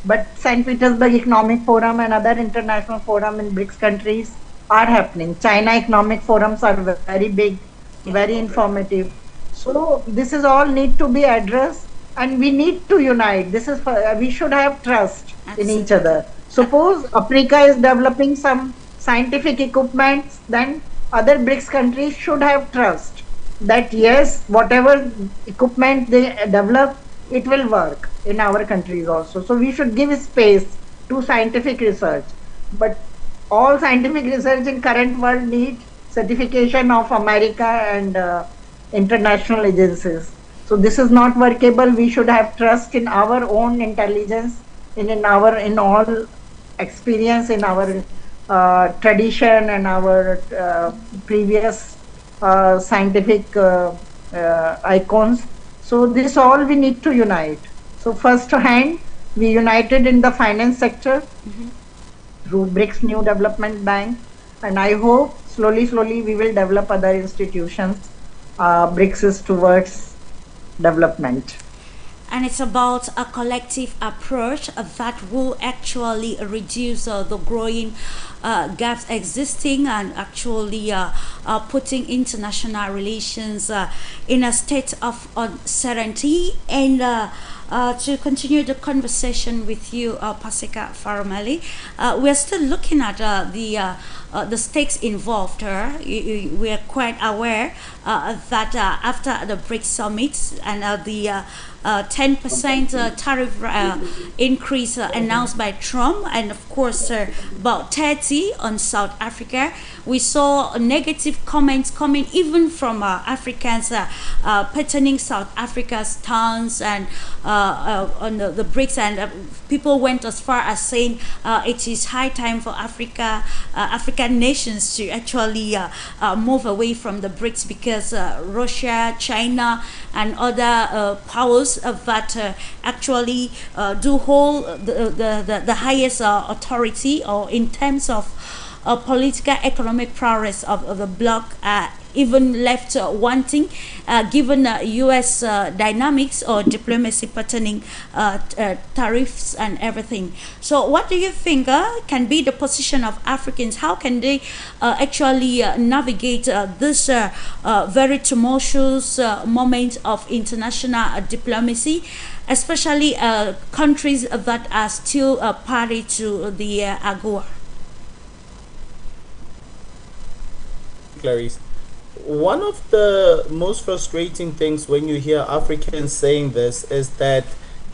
But St. Petersburg Economic Forum and other international forum in Brics countries are happening. China economic forums are very big, very informative. So this is all need to be addressed, and we need to unite. This is we should have trust in each other. Suppose Africa is developing some scientific equipment, then other Brics countries should have trust that yes, whatever equipment they develop, it will work in our countries also. So we should give space to scientific research. But all scientific research in current world need certification of America and international agencies. So this is not workable. We should have trust in our own intelligence, in all experience, in our tradition and our previous scientific icons. So this all we need to unite. So first hand, we united in the finance sector through Brics New Development Bank, and I hope slowly we will develop other institutions. Brics is towards development. And it's about a collective approach that will actually reduce the growing gaps existing, and actually putting international relations in a state of uncertainty. And to continue the conversation with you, PASEKA PHARUMELE, we're still looking at the stakes involved. We are quite aware that after the BRICS summit and the 10% tariff increase announced by Trump, and of course about 30 on South Africa, we saw negative comments coming even from Africans patterning South Africa's stance and on the BRICS, and people went as far as saying it is high time for African nations to actually move away from the BRICS, because Russia, China, and other powers that actually do hold the highest authority, or in terms of political economic progress of the bloc, even left wanting, given U.S. dynamics or diplomacy patterning, tariffs and everything. So what do you think can be the position of Africans? How can they actually navigate this very tumultuous moment of international diplomacy, especially countries that are still party to the AGOR? Clarice, one of the most frustrating things when you hear Africans saying this is that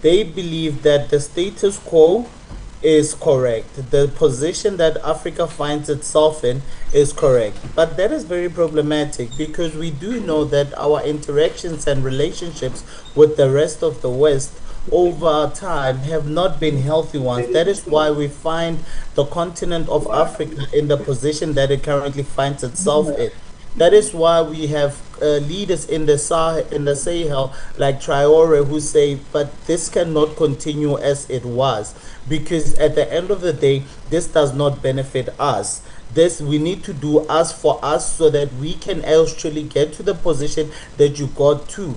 they believe that the status quo is correct. The position that Africa finds itself in is correct. But that is very problematic, because we do know that our interactions and relationships with the rest of the West over time have not been healthy ones. That is why we find the continent of Africa in the position that it currently finds itself in. That is why we have leaders in the Sahel like Traore who say, but this cannot continue as it was, because at the end of the day, this does not benefit us. This we need to do us for us, so that we can actually get to the position that you got to.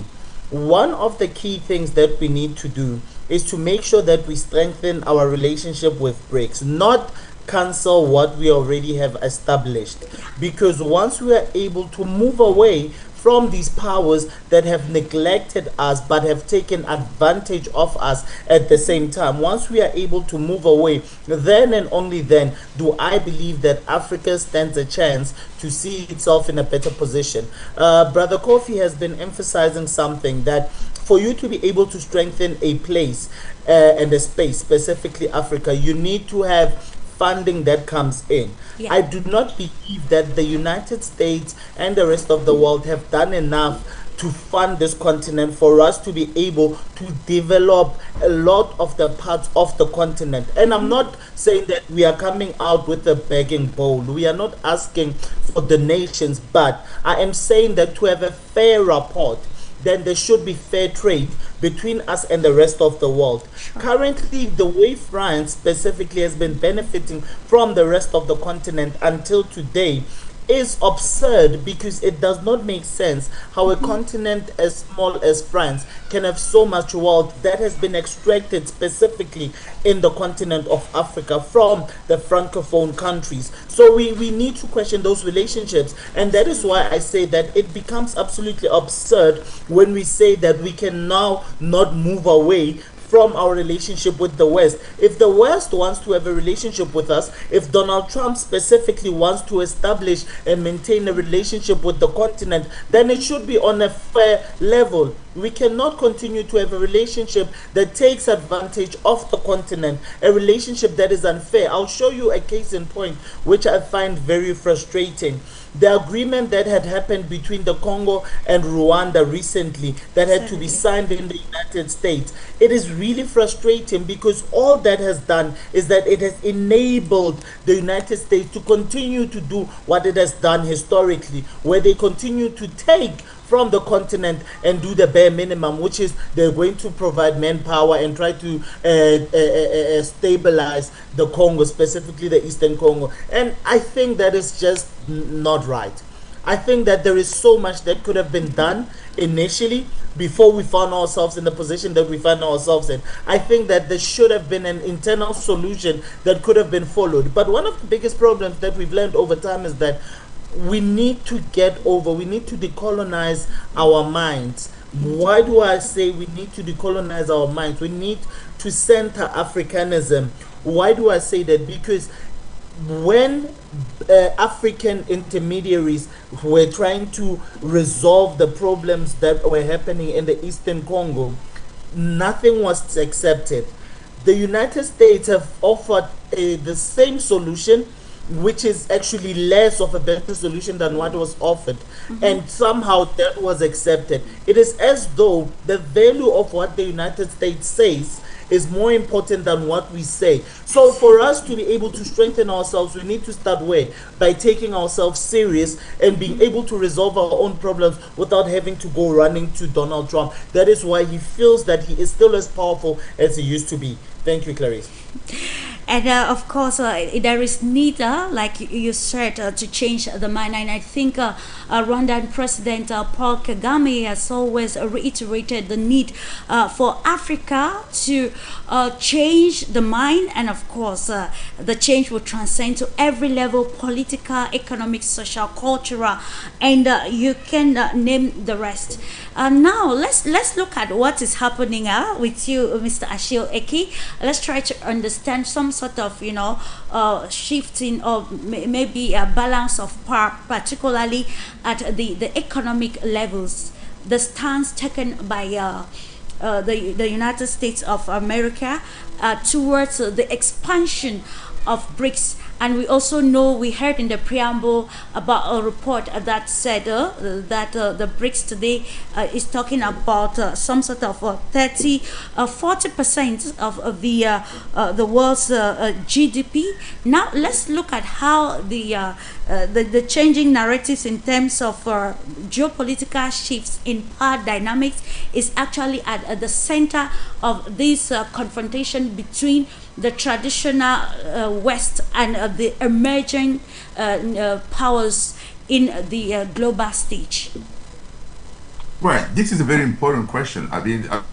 One of the key things that we need to do is to make sure that we strengthen our relationship with BRICS, not cancel what we already have established, because once we are able to move away from these powers that have neglected us but have taken advantage of us at the same time, once we are able to move away, then and only then do I believe that Africa stands a chance to see itself in a better position. Brother Kofi has been emphasizing something, that for you to be able to strengthen a place and a space, specifically Africa, you need to have funding that comes in. Yeah. I do not believe that the United States and the rest of the world have done enough to fund this continent for us to be able to develop a lot of the parts of the continent. And I'm not saying that we are coming out with a begging bowl. We are not asking for donations, but I am saying that to have a fair rapport, then there should be fair trade between us and the rest of the world. Sure. Currently, the way France specifically has been benefiting from the rest of the continent until today is absurd, because it does not make sense how a continent as small as France can have so much wealth that has been extracted specifically in the continent of Africa from the francophone countries. So we need to question those relationships, and that is why I say that it becomes absolutely absurd when we say that we can now not move away from our relationship with the West. If the West wants to have a relationship with us, if Donald Trump specifically wants to establish and maintain a relationship with the continent, then it should be on a fair level. We cannot continue to have a relationship that takes advantage of the continent, a relationship that is unfair. I'll show you a case in point which I find very frustrating. The agreement that had happened between the Congo and Rwanda recently that had to be signed in the United States. It is really frustrating because all that has done is that it has enabled the United States to continue to do what it has done historically, where they continue to take from the continent and do the bare minimum, which is they're going to provide manpower and try to stabilize the Congo, specifically the Eastern Congo. And I think that is just not right. I think that there is so much that could have been done initially before we found ourselves in the position that we find ourselves in. I think that there should have been an internal solution that could have been followed. But one of the biggest problems that we've learned over time is that we need to decolonize our minds. Why do I say we need to decolonize our minds? We need to center Africanism. Why do I say that? Because when African intermediaries were trying to resolve the problems that were happening in the Eastern Congo, nothing was accepted. The United States have offered the same solution, which is actually less of a better solution than what was offered, and somehow that was accepted. It is as though the value of what the United States says is more important than what we say. So for us to be able to strengthen ourselves, we need to start where? By taking ourselves serious and being able to resolve our own problems without having to go running to Donald Trump. That is why he feels that he is still as powerful as he used to be. Thank you, Clarice. And of course, there is need, like you said, to change the mind. And I think Rwandan President Paul Kagame has always reiterated the need for Africa to change the mind. And of course, the change will transcend to every level: political, economic, social, cultural, and you can name the rest. Now, let's look at what is happening with you, Mr. ACHILLE Eki. Let's try to understand some sort of, shifting or maybe a balance of power, particularly at the economic levels. The stance taken by the United States of America towards the expansion of Brics. And we also know, we heard in the preamble about a report that said that the Brics today is talking about some sort of 40% of the world's GDP. Now let's look at how the changing narratives in terms of geopolitical shifts in power dynamics is actually at the center of this confrontation between the traditional West and the emerging powers in the global stage. Right. This is a very important question. I mean, a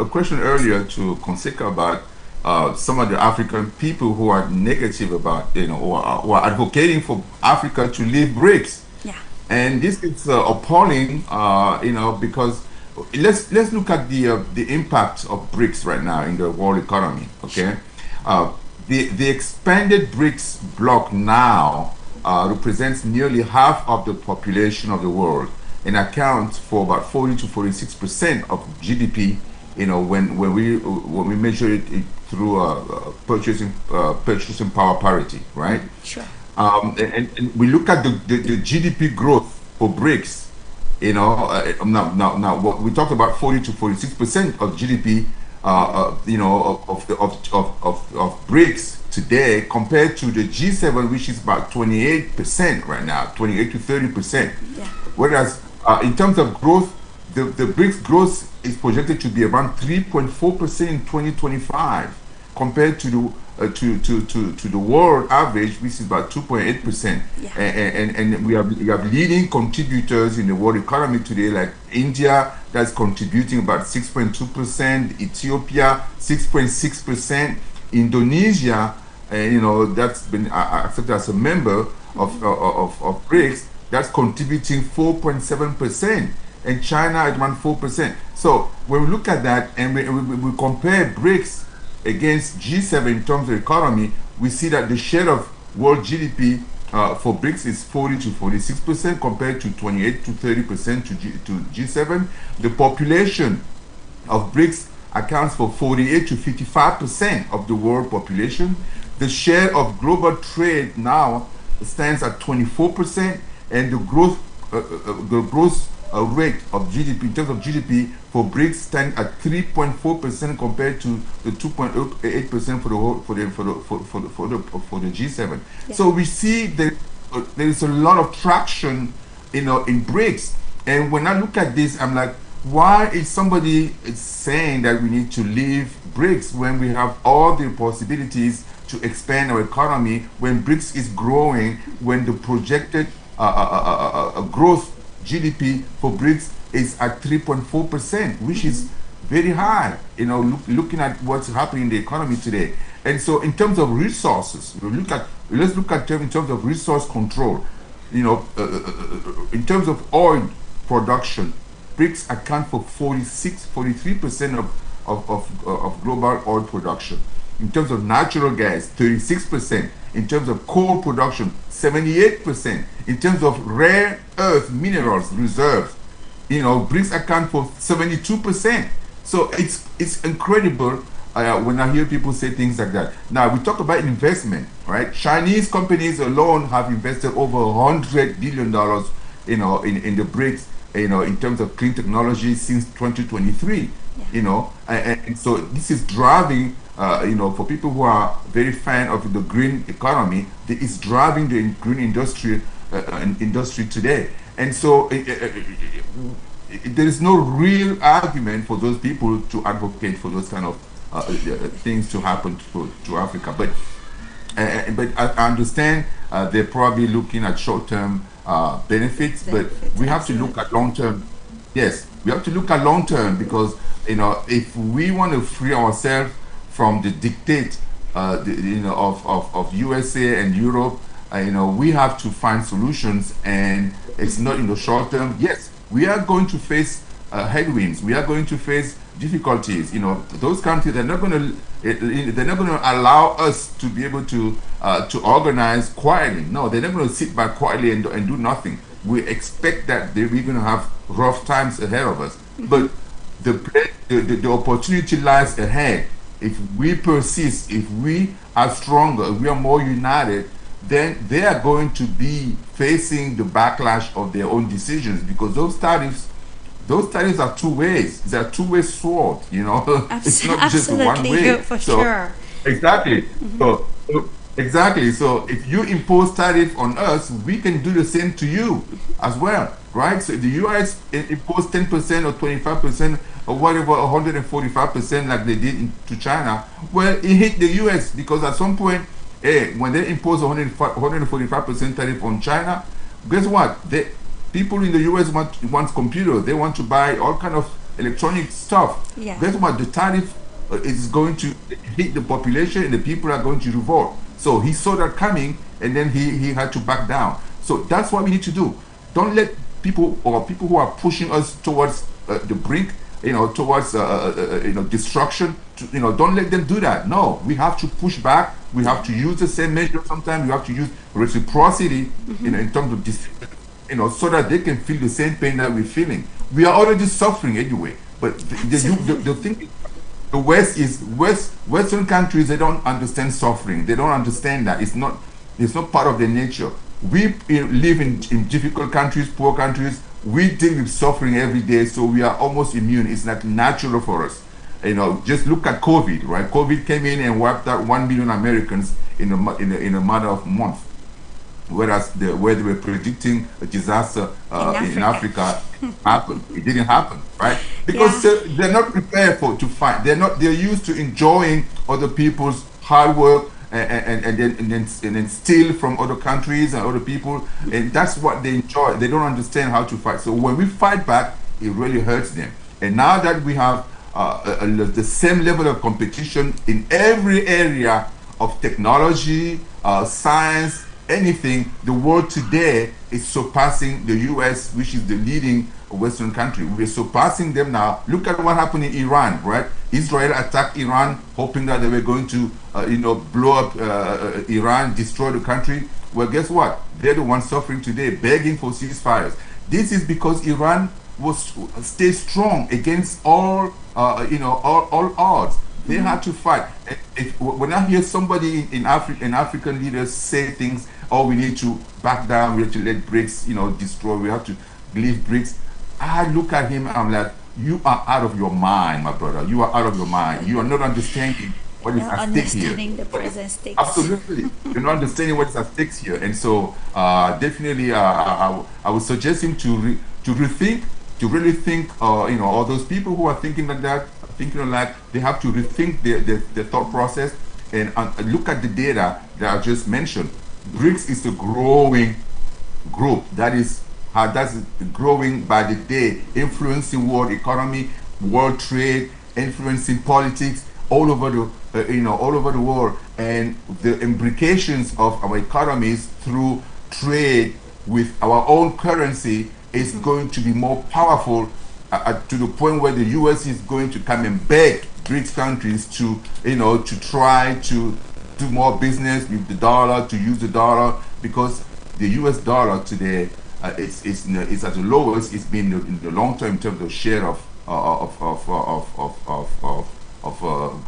question earlier to PASEKA about some of the African people who are negative about, who are advocating for Africa to leave Brics. Yeah. And this is appalling, because let's look at the impact of Brics right now in the world economy. Okay, the expanded Brics bloc now represents nearly half of the population of the world and accounts for about 40 to 46% of GDP. When we measure it through purchasing power parity, right? Sure. And we look at the GDP growth for Brics. Now what we talked about 40 to 46% of GDP, of Brics today, compared to the G7, which is about 28% right now, 28 to 30%. Yeah. Whereas in terms of growth, the Brics growth is projected to be around 3.4% in 2025, compared to the world average, which is about 2.8%. Yeah. And we have leading contributors in the world economy today, like India, that's contributing about 6.2%, Ethiopia 6.6%, Indonesia, that's been accepted as a member of Brics, that's contributing 4.7%, and China at around 4%. So when we look at that and we compare Brics against G7 in terms of economy, we see that the share of world GDP for BRICS is 40 to 46% compared to 28 to 30% to G7. The population of BRICS accounts for 48 to 55% of the world population. The share of global trade now stands at 24%, and the growth rate of GDP, in terms of GDP, for BRICS stand at 3.4% compared to the 2.8% for the G7. Yeah. So we see that there is a lot of traction, in BRICS. And when I look at this, I'm like, why is somebody saying that we need to leave BRICS when we have all the possibilities to expand our economy, when BRICS is growing, when the projected growth GDP for BRICS is at 3.4%, which is very high, looking at what's happening in the economy today. And so in terms of resources, let's look at in terms of resource control. In terms of oil production, BRICS account for 43% of global oil production. In terms of natural gas, 36%. In terms of coal production, 78%. In terms of rare earth minerals reserves, BRICS account for 72%. So it's incredible when I hear people say things like that. Now, we talk about investment, right? Chinese companies alone have invested over $100 billion, in the BRICS, in terms of clean technology since 2023. Yeah. And so this is driving, for people who are very fan of the green economy, it's driving the green industry today. And so there is no real argument for those people to advocate for those kind of things to happen to Africa. But I understand they're probably looking at short-term benefits, but we have to look at long-term. Yes, we have to look at long-term, because if we want to free ourselves from the dictate of USA and Europe, we have to find solutions, and it's not in the short term. Yes, we are going to face headwinds. We are going to face difficulties. Those countries, they're not going to allow us to be able to organize quietly. No, they're not going to sit back quietly and do nothing. We expect that we're going to have rough times ahead of us. But the opportunity lies ahead. If we persist, if we are stronger, if we are more united, then they are going to be facing the backlash of their own decisions, because those tariffs are two ways. They're two-way sword, It's not just one way. For sure. Exactly. So exactly. So if you impose tariff on us, we can do the same to you as well, right? So the US imposed 10% or 25% or whatever, 145% like they did to China. Well, it hit the US, because at some point, when they impose 145% tariff on China, guess what? People in the US want computers. They want to buy all kind of electronic stuff. Yeah. Guess what? The tariff is going to hit the population, and the people are going to revolt. So he saw that coming, and then he had to back down. So that's what we need to do. Don't let people who are pushing us towards the brink, towards destruction. Don't let them do that. No, we have to push back. We have to use the same measure. Sometimes we have to use reciprocity, in terms of this, so that they can feel the same pain that we're feeling. We are already suffering anyway. But the thing is, the Western countries, they don't understand suffering. They don't understand that it's not part of their nature. We live in difficult countries, poor countries. We deal with suffering every day, so we are almost immune. It's like natural for us. Just look at COVID, right? COVID came in and wiped out 1 million Americans in a matter of months. Whereas where they were predicting a disaster in Africa happened. It didn't happen, right? Because they're not prepared to fight. They're used to enjoying other people's hard work and then steal from other countries and other people, and that's what they enjoy. They don't understand how to fight. So when we fight back, it really hurts them. And now that we have the same level of competition in every area of technology, science, anything, the world today is surpassing the US, which is the leading Western country. We're surpassing them now. Look at what happened in Iran, right? Israel attacked Iran, hoping that they were going to, blow up Iran, destroy the country. Well, guess what? They're the ones suffering today, begging for ceasefires. This is because Iran was stay strong against all odds. They had to fight. When I hear somebody in African leaders say things, oh, we need to back down, we have to let Brics, destroy, we have to leave Brics. I look at him and I'm like, you are out of your mind, my brother. You are out of your mind. You are not understanding what is at stake here. Understanding the present stakes. Absolutely. You're not understanding what is at stake here. And so definitely I would suggest him to rethink, to really think, all those people who are thinking like that, they have to rethink their thought process and look at the data that I just mentioned. Brics is a growing group that's growing by the day, influencing world economy, world trade, influencing politics all over the world, and the implications of our economies through trade with our own currency is going to be more powerful to the point where the U.S. is going to come and beg BRICS countries to try to do more business with the dollar, to use the dollar, because the U.S. dollar today it's at the lowest it's been in the long term in terms of share of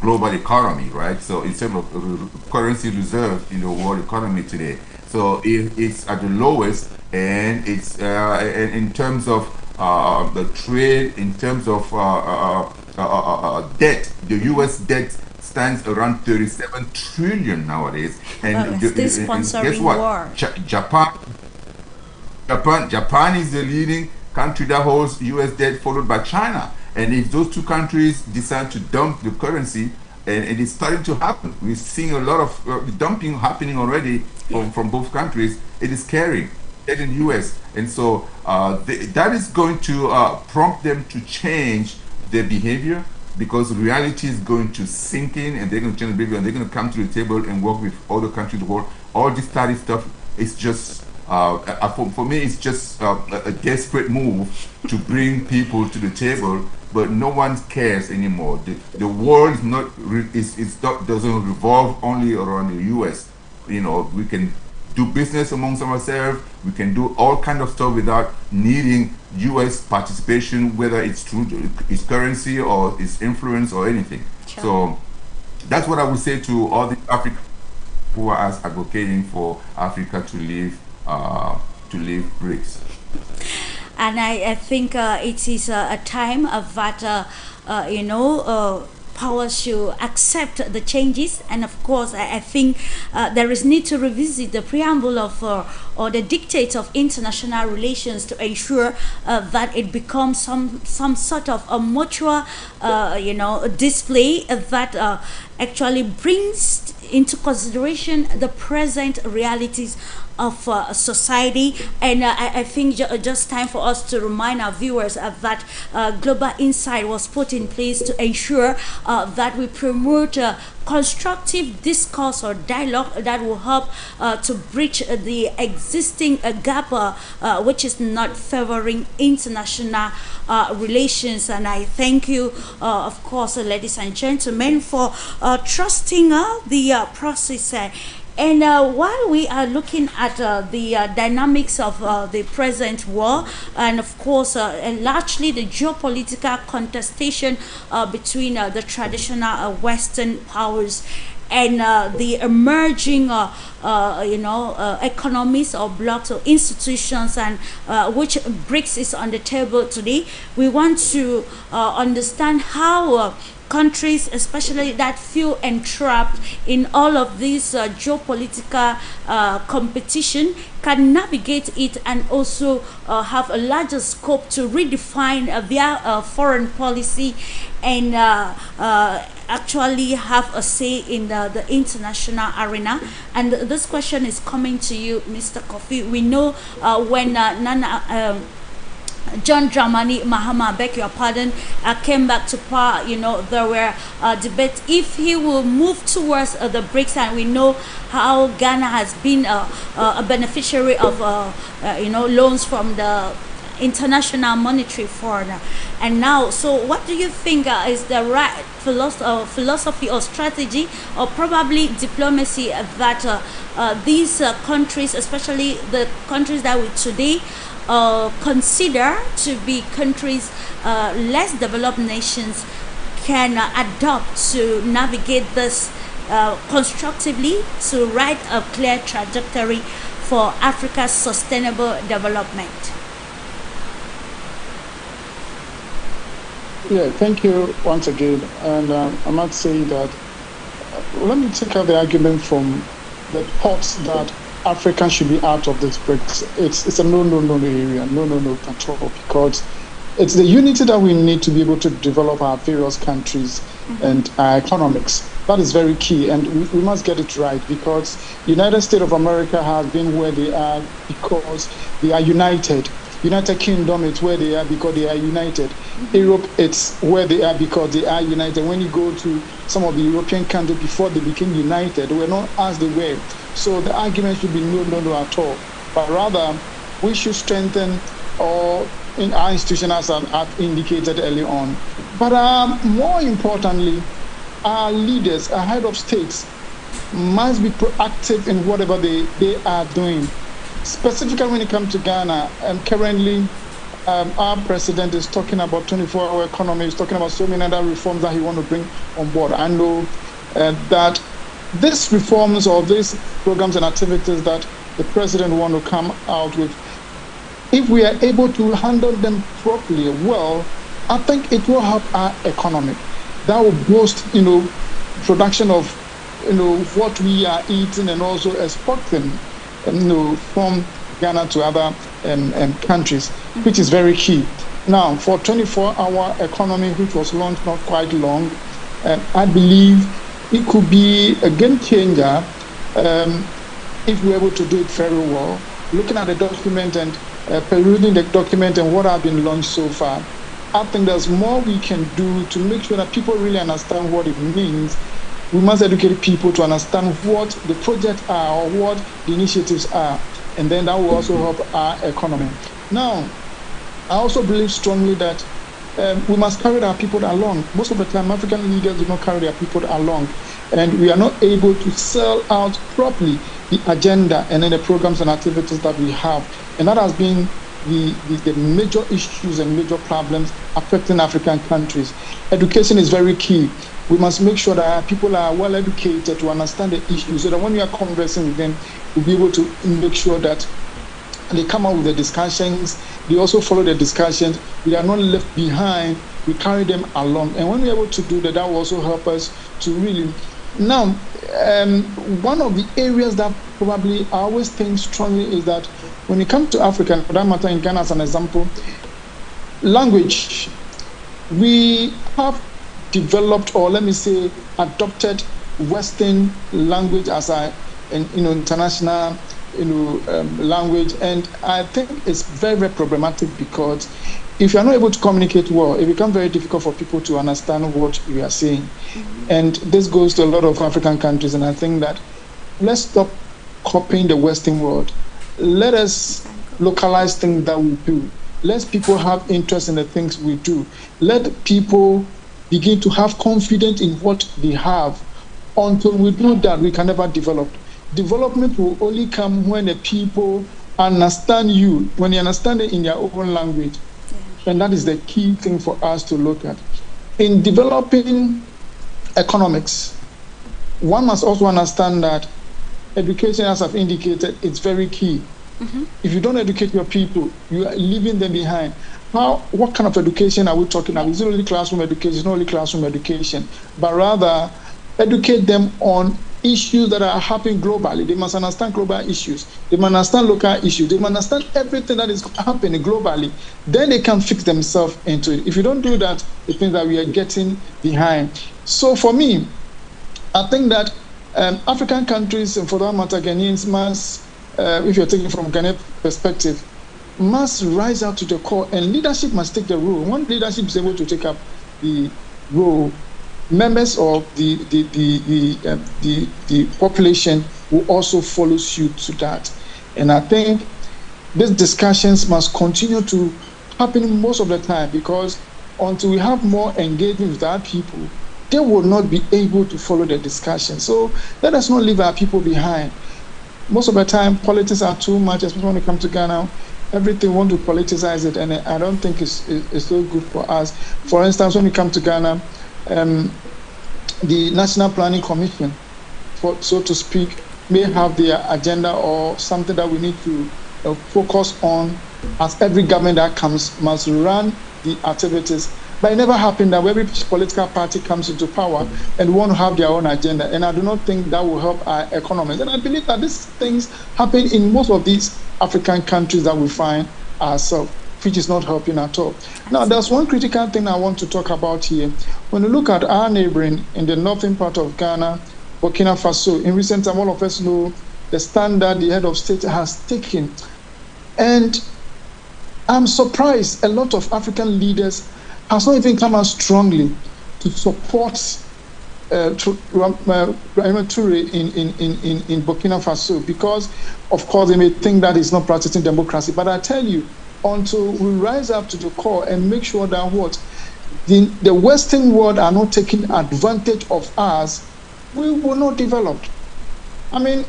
global economy, right? So in terms of currency reserve in the world economy today, so it's at the lowest, and it's in terms of the trade, in terms of debt, the U.S. debt stands around 37 trillion nowadays, and guess what? War. Japan is the leading country that holds U.S. debt, followed by China. And if those two countries decide to dump the currency, and it's starting to happen, we're seeing a lot of dumping happening already from both countries. It is carrying debt in the U.S. And so that is going to prompt them to change their behavior, because reality is going to sink in, and they're going to change the behavior, and they're going to come to the table and work with other countries in the world. All this tariff stuff is just for me, it's just a desperate move to bring people to the table, but no one cares anymore. The world doesn't revolve only around the U.S. We can do business amongst ourselves. We can do all kind of stuff without needing U.S. participation, whether it's through its currency or its influence or anything. Sure. So that's what I would say to all the Africans who are advocating for Africa to leave Brics. And I think it is a time that powers should accept the changes, and of course I think there is need to revisit the preamble of or the dictates of international relations to ensure that it becomes some sort of a mutual display that actually brings into consideration the present realities of society. And I think just time for us to remind our viewers that Global Insight was put in place to ensure that we promote constructive discourse or dialogue that will help to bridge the existing gap which is not favoring international relations. And I thank you, of course, ladies and gentlemen, for trusting the process. And while we are looking at the dynamics of the present war, and of course largely the geopolitical contestation between the traditional Western powers and the emerging economies or blocks or institutions, and which Brics is on the table today, we want to understand how countries, especially that feel entrapped in all of this geopolitical competition, can navigate it and also have a larger scope to redefine their foreign policy and actually have a say in the international arena. And this question is coming to you, Mr. KOFI. We know when John Dramani Mahama, beg your pardon, came back to power, there were debates if he will move towards the Brics, and we know how Ghana has been a beneficiary of loans from the International Monetary Fund. And now, so what do you think is the right philosophy or strategy, or probably diplomacy that these countries, especially the countries that we today consider to be countries, less developed nations, can adopt to navigate this constructively, to write a clear trajectory for Africa's sustainable development? Yeah, thank you once again. And I might say that, let me take out the argument from the thoughts that Africa should be out of this Brics. It's a no area, no at all, because it's the unity that we need to be able to develop our various countries and our economics. That is very key, and we must get it right, because United States of America has been where they are because they are united. United Kingdom, it's where they are because they are united. Europe, it's where they are because they are united. When you go to some of the European countries before they became united, they were not as they were. So the argument should be no at all. But rather, we should strengthen in our institutions, as I've indicated early on. But more importantly, our leaders, our head of states, must be proactive in whatever they are doing. Specifically when it comes to Ghana, currently our president is talking about 24-hour economy, he's talking about so many other reforms that he wants to bring on board. I know that these reforms or these programs and activities that the president wants to come out with, if we are able to handle them properly, well, I think it will help our economy. That will boost, production of, what we are eating and also exporting, from Ghana to other countries, which is very key. Now, for 24-hour economy, which was launched not quite long, I believe it could be a game changer if we're able to do it very well. Looking at the document and perusing the document and what has been launched so far, I think there's more we can do to make sure that people really understand what it means. We must educate people to understand what the projects are or what the initiatives are, and then that will also help our economy. Now, I also believe strongly that we must carry our people along. Most of the time, African leaders do not carry their people along, and we are not able to sell out properly the agenda and then the programs and activities that we have. And that has been the major issues and major problems affecting African countries. Education is very key. We must make sure that our people are well educated to understand the issues, so that when we are conversing with them, we'll be able to make sure that they come up with the discussions, they also follow the discussions, we are not left behind, we carry them along. And when we're able to do that, that will also help us to really... Now, one of the areas that probably I always think strongly is that when it comes to Africa, and for that matter in Ghana as an example, language. We have developed, or let me say, adopted Western language as a international language, and I think it's very problematic, because if you are not able to communicate well, it becomes very difficult for people to understand what you are saying. And this goes to a lot of African countries, and I think that let's stop copying the Western world. Let us localize things that we do. Let people have interest in the things we do. Let people begin to have confidence in what they have. Until we do that, we can never develop. Development will only come when the people understand you, when you understand it in their own language. And that is the key thing for us to look at. In developing economics, one must also understand that education, as I've indicated, it's very key. If you don't educate your people, you are leaving them behind. What kind of education are we talking about? Is it only classroom education? It's not only classroom education, but rather educate them on issues that are happening globally. They must understand global issues. They must understand local issues. They must understand everything that is happening globally. Then they can fix themselves into it. If you don't do that, it means that we are getting behind. So for me, I think that African countries, and for that matter, Ghanaians must, if you're taking from Ghanaian perspective, must rise out to the call, and leadership must take the role. When leadership is able to take up the role, members of the population will also follow suit to that. And I think these discussions must continue to happening most of the time, because until we have more engagement with our people, they will not be able to follow the discussion. So let us not leave our people behind. Most of the time, politics are too much, especially when it comes to Ghana. Everything want to politicize it, and I don't think it's so good for us. For instance, when it comes to Ghana, the National Planning Commission, so to speak, may have their agenda or something that we need to focus on, as every government that comes must run the activities. But it never happened that every political party comes into power and want to have their own agenda. And I do not think that will help our economies. And I believe that these things happen in most of these African countries that we find ourselves, which is not helping at all. Now, there's one critical thing I want to talk about here. When you look at our neighboring in the northern part of Ghana, Burkina Faso, in recent time, all of us know the stand that the head of state has taken. And I'm surprised a lot of African leaders has not even come out strongly to support Toure in Burkina Faso, because, of course, they may think that he's not practicing democracy. But I tell you, until we rise up to the core and make sure that the Western world are not taking advantage of us, we will not develop. I mean,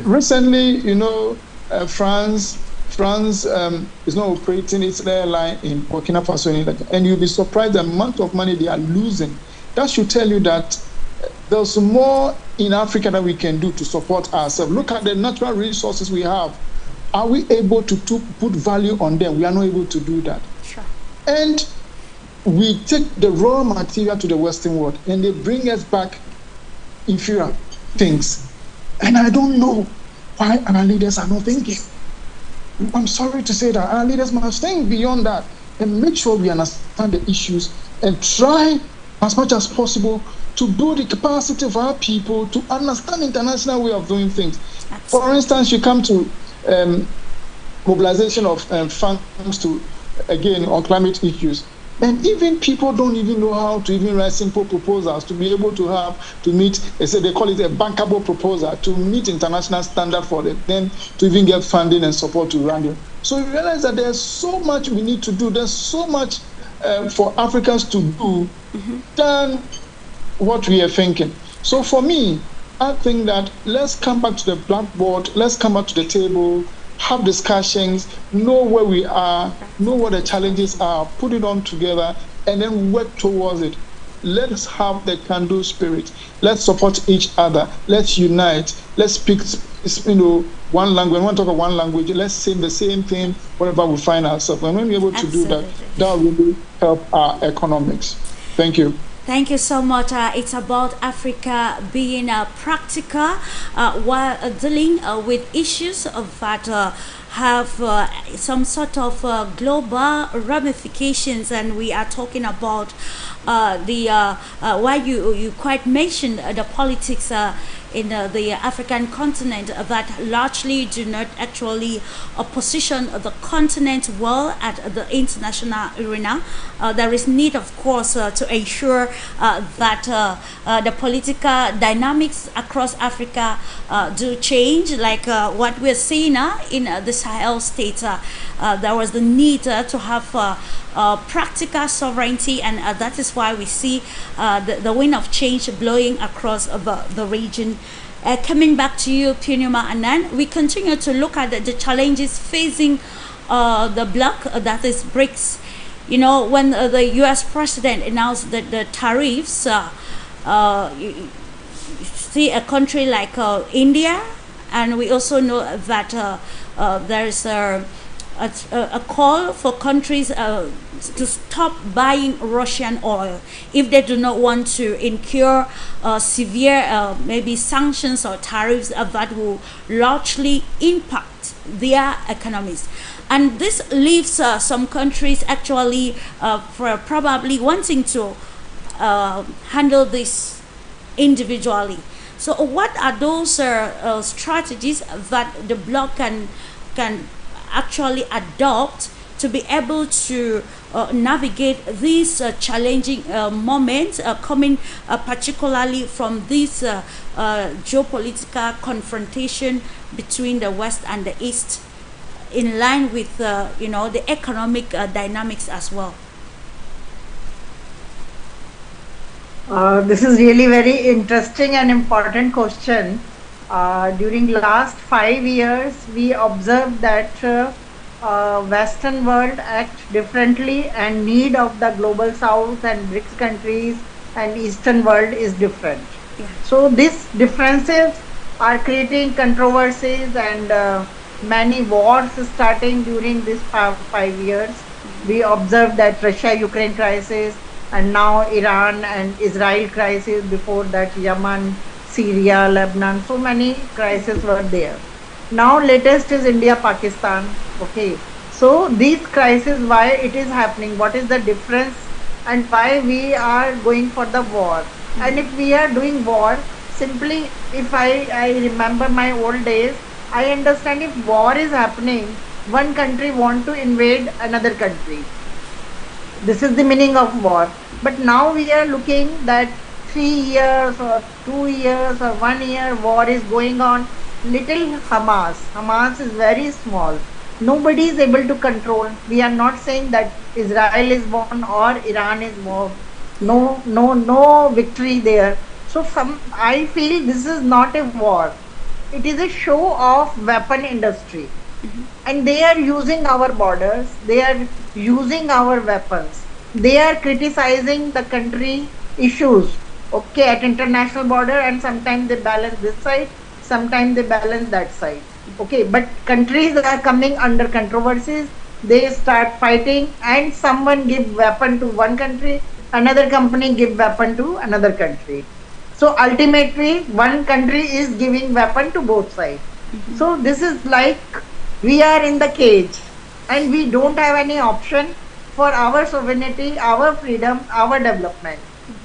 recently, you know, France is not operating its airline in Burkina Faso, and you'll be surprised the amount of money they are losing. That should tell you that there's more in Africa that we can do to support ourselves. Look at the natural resources we have. Are we able to put value on them? We are not able to do that. Sure. And we take the raw material to the Western world, and they bring us back inferior things. And I don't know why our leaders are not thinking. I'm sorry to say that our leaders must think beyond that and make sure we understand the issues and try as much as possible to build the capacity of our people to understand international way of doing things. For instance, you come to mobilization of funds to, again, on climate issues. And even people don't even know how to even write simple proposals to be able to meet, they call it a bankable proposal, to meet international standard for it, then to even get funding and support to run it. So you realize that there's so much we need to do. There's so much for Africans to do than what we are thinking. So for me, I think that let's come back to the blackboard, let's come back to the table, have discussions, know where we are, know what the challenges are, put it on together, and then work towards it. Let's have the can-do spirit. Let's support each other. Let's unite. Let's speak, one language. When we talk about one language, let's say the same thing wherever we find ourselves. And when we're able to do that, that will really help our economics. Thank you. Thank you so much. It's about Africa being practical while dealing with issues that have some sort of global ramifications, and we are talking about why you quite mentioned the politics in the African continent that largely do not actually position the continent well at the international arena. There is need, of course, to ensure that the political dynamics across Africa do change, like what we're seeing in the Sahel states. There was the need to have practical sovereignty, and that is why we see the wind of change blowing across the region. Coming back to you, PURNIMA Anand, we continue to look at the challenges facing the bloc, that is Brics. You know, when the U.S. president announced the tariffs, you see a country like India, and we also know that there is a call for countries to stop buying Russian oil if they do not want to incur severe maybe sanctions or tariffs that will largely impact their economies. And this leaves some countries actually probably wanting to handle this individually. So what are those strategies that the bloc can actually adopt to be able to navigate these challenging moments coming particularly from this geopolitical confrontation between the West and the East? in line with the economic dynamics as well? This is really very interesting and important question. During last 5 years, we observed that Western world act differently, and need of the global South and Brics countries and Eastern world is different. Yeah. So these differences are creating controversies and many wars starting during these 5 years. We observed that Russia-Ukraine crisis, and now Iran and Israel crisis, before that Yemen, Syria, Lebanon, so many crises were there. Now latest is India-Pakistan. Okay, so these crises, why it is happening, what is the difference, and why we are going for the war. And if we are doing war, simply, if I remember my old days, I understand if war is happening, one country want to invade another country. This is the meaning of war. But now we are looking that 3 years or 2 years or 1 year war is going on. Little Hamas is very small. Nobody is able to control. We are not saying that Israel is won or Iran is won. No victory there. So I feel this is not a war. It is a show of weapon industry. And they are using our borders. They are using our weapons. They are criticizing the country issues, okay, at international border, and sometimes they balance this side, sometimes they balance that side. Okay, but countries are coming under controversies. They start fighting, and someone give weapon to one country, another company give weapon to another country. So ultimately, one country is giving weapon to both sides. So this is like we are in the cage, and we don't have any option for our sovereignty, our freedom, our development.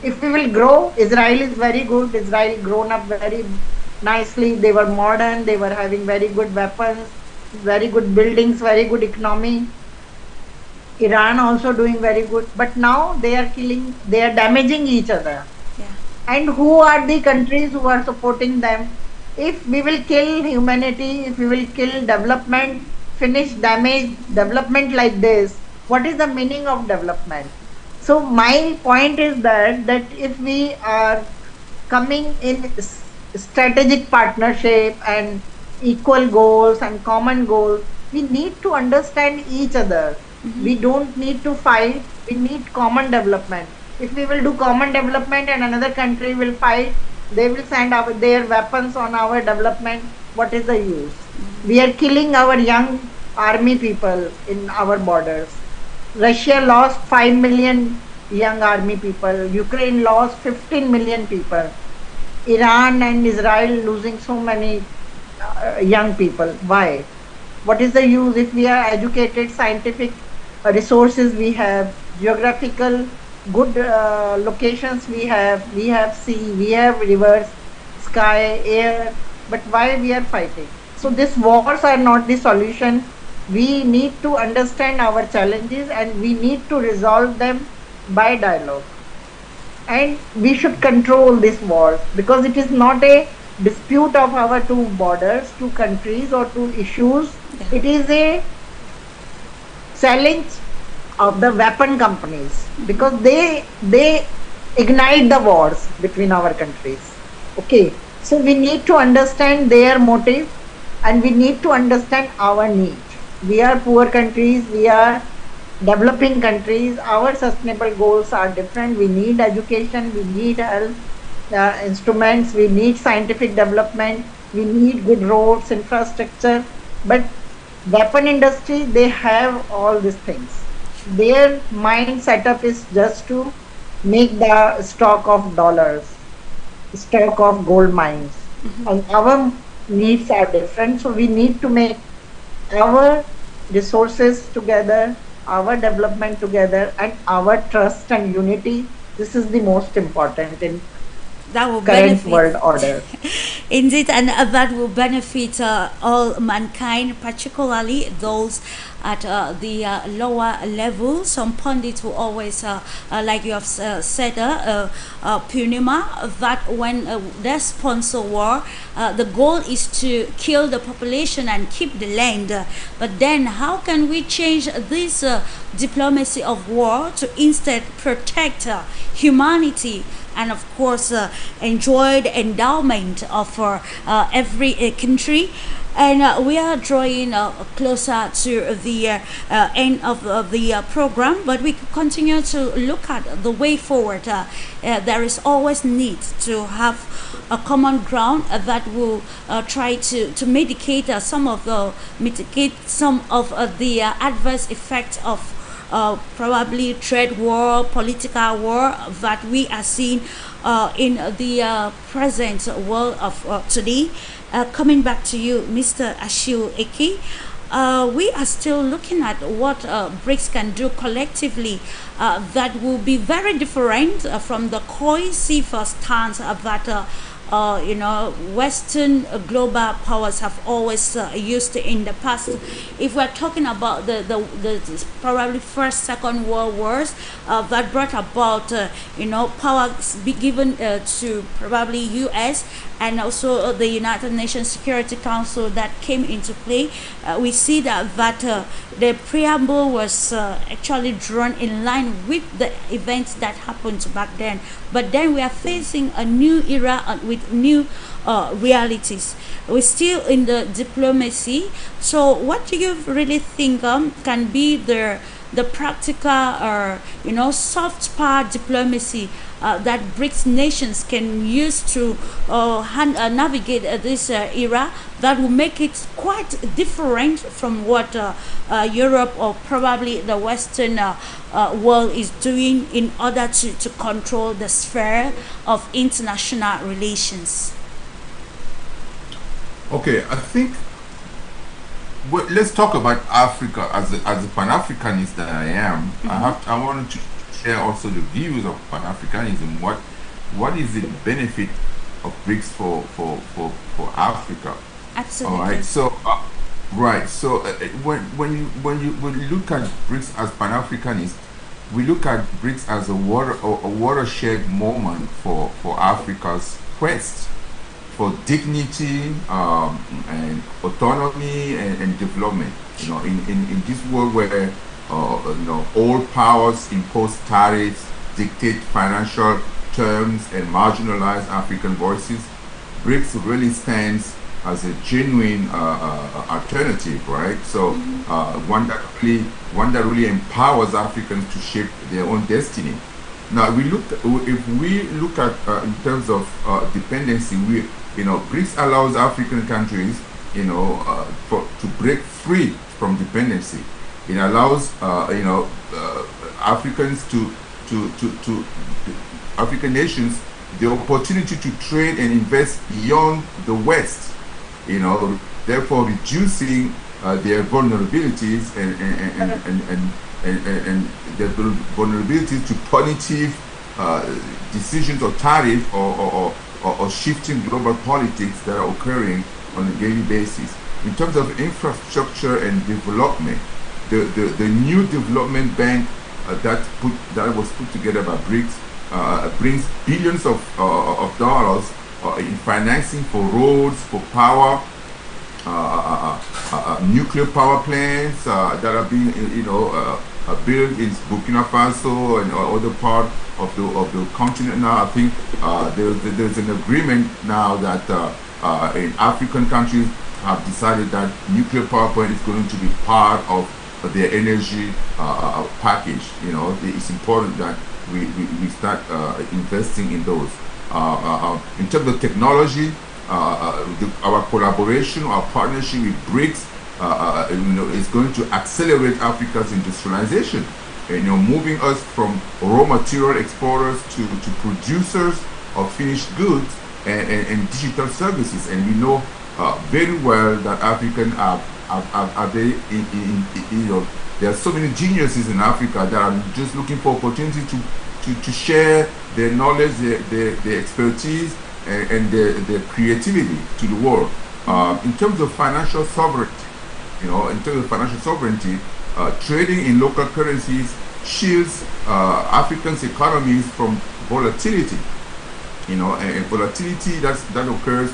If we will grow, Israel is very good. Israel grown up very nicely. They were modern. They were having very good weapons, very good buildings, very good economy. Iran also doing very good. But now they are killing, they are damaging each other. Yeah. And who are the countries who are supporting them? If we will kill humanity, if we will kill development, finish damage development like this, what is the meaning of development? So my point is that if we are coming in strategic partnership and equal goals and common goals, we need to understand each other. We don't need to fight. We need common development. If we will do common development and another country will fight, they will send their weapons on our development, what is the use? We are killing our young army people in our borders. Russia lost 5 million young army people. Ukraine lost 15 million people. Iran and Israel losing so many young people. Why? What is the use if we are educated, scientific resources we have, geographical good locations we have sea, we have rivers, sky, air, but why we are fighting? So these wars are not the solution. We need to understand our challenges and we need to resolve them by dialogue. And we should control these wars, because it is not a dispute of our two borders, two countries or two issues. Yeah. It is a challenge of the weapon companies, because they ignite the wars between our countries. Okay, so we need to understand their motive and we need to understand our need. We are poor countries, we are developing countries, our sustainable goals are different. We need education, we need health instruments, we need scientific development, we need good roads, infrastructure, but weapon industry, they have all these things. Their mind setup is just to make the stock of dollars, stock of gold mines. And our needs are different, so we need to make our resources together, our development together, and our trust and unity. This is the most important in that will current benefit. world order. Indeed, and that will benefit all mankind, particularly those at the lower level. Some pundits will always, like you have said, PURNIMA, that when they sponsor war, the goal is to kill the population and keep the land. But then how can we change this diplomacy of war to instead protect humanity and of course enjoy the endowment of every country? And we are drawing closer to the end of the program, but we continue to look at the way forward. There is always need to have a common ground that will try to mitigate some of the adverse effects of probably trade war, political war that we are seeing in the present world of today. Coming back to you, Mr. Achille Eki, we are still looking at what Brics can do collectively that will be very different from the cohesive stance that Western global powers have always used in the past. If we're talking about the probably First, Second World Wars that brought about powers be given to probably U.S. and also the United Nations Security Council that came into play, we see that the preamble was actually drawn in line with the events that happened back then. But then we are facing a new era with new realities. We're still in the diplomacy. So what do you really think can be the practical or soft power diplomacy that Brics nations can use to navigate this era that will make it quite different from what Europe or probably the Western world is doing in order to control the sphere of international relations? Okay, I think let's talk about Africa as a Pan-Africanist that I am. I wanted to share also the views of Pan-Africanism. What is the benefit of Brics for Africa? Absolutely. All right. So when you look at Brics as Pan-Africanist, we look at Brics as a watershed moment for Africa's quest for dignity and autonomy and development. In this world where all powers impose tariffs, dictate financial terms, and marginalize African voices, Brics really stands as a genuine alternative, right? So one that really empowers Africans to shape their own destiny. Now, if we look at in terms of dependency, Brics allows African countries, to break free from dependency. It allows, Africans African nations the opportunity to trade and invest beyond the West. Therefore reducing their vulnerabilities and their vulnerabilities to punitive decisions or tariff or shifting global politics that are occurring on a daily basis. In terms of infrastructure and development, the new development bank that was put together by Brics brings billions of dollars in financing for roads, for power, nuclear power plants that are being built in Burkina Faso and other part of the continent. Now I think there's an agreement now that in African countries have decided that nuclear power plant is going to be part of their energy package. It's important that we start investing in those. In terms of technology, our collaboration, our partnership with Brics, is going to accelerate Africa's industrialization. Moving us from raw material exporters to producers of finished goods and digital services. And we know very well that Africans are very there are so many geniuses in Africa that are just looking for opportunity to share their knowledge, their expertise, and the creativity to the world. In terms of financial sovereignty, trading in local currencies shields Africans' economies from volatility. And volatility that occurs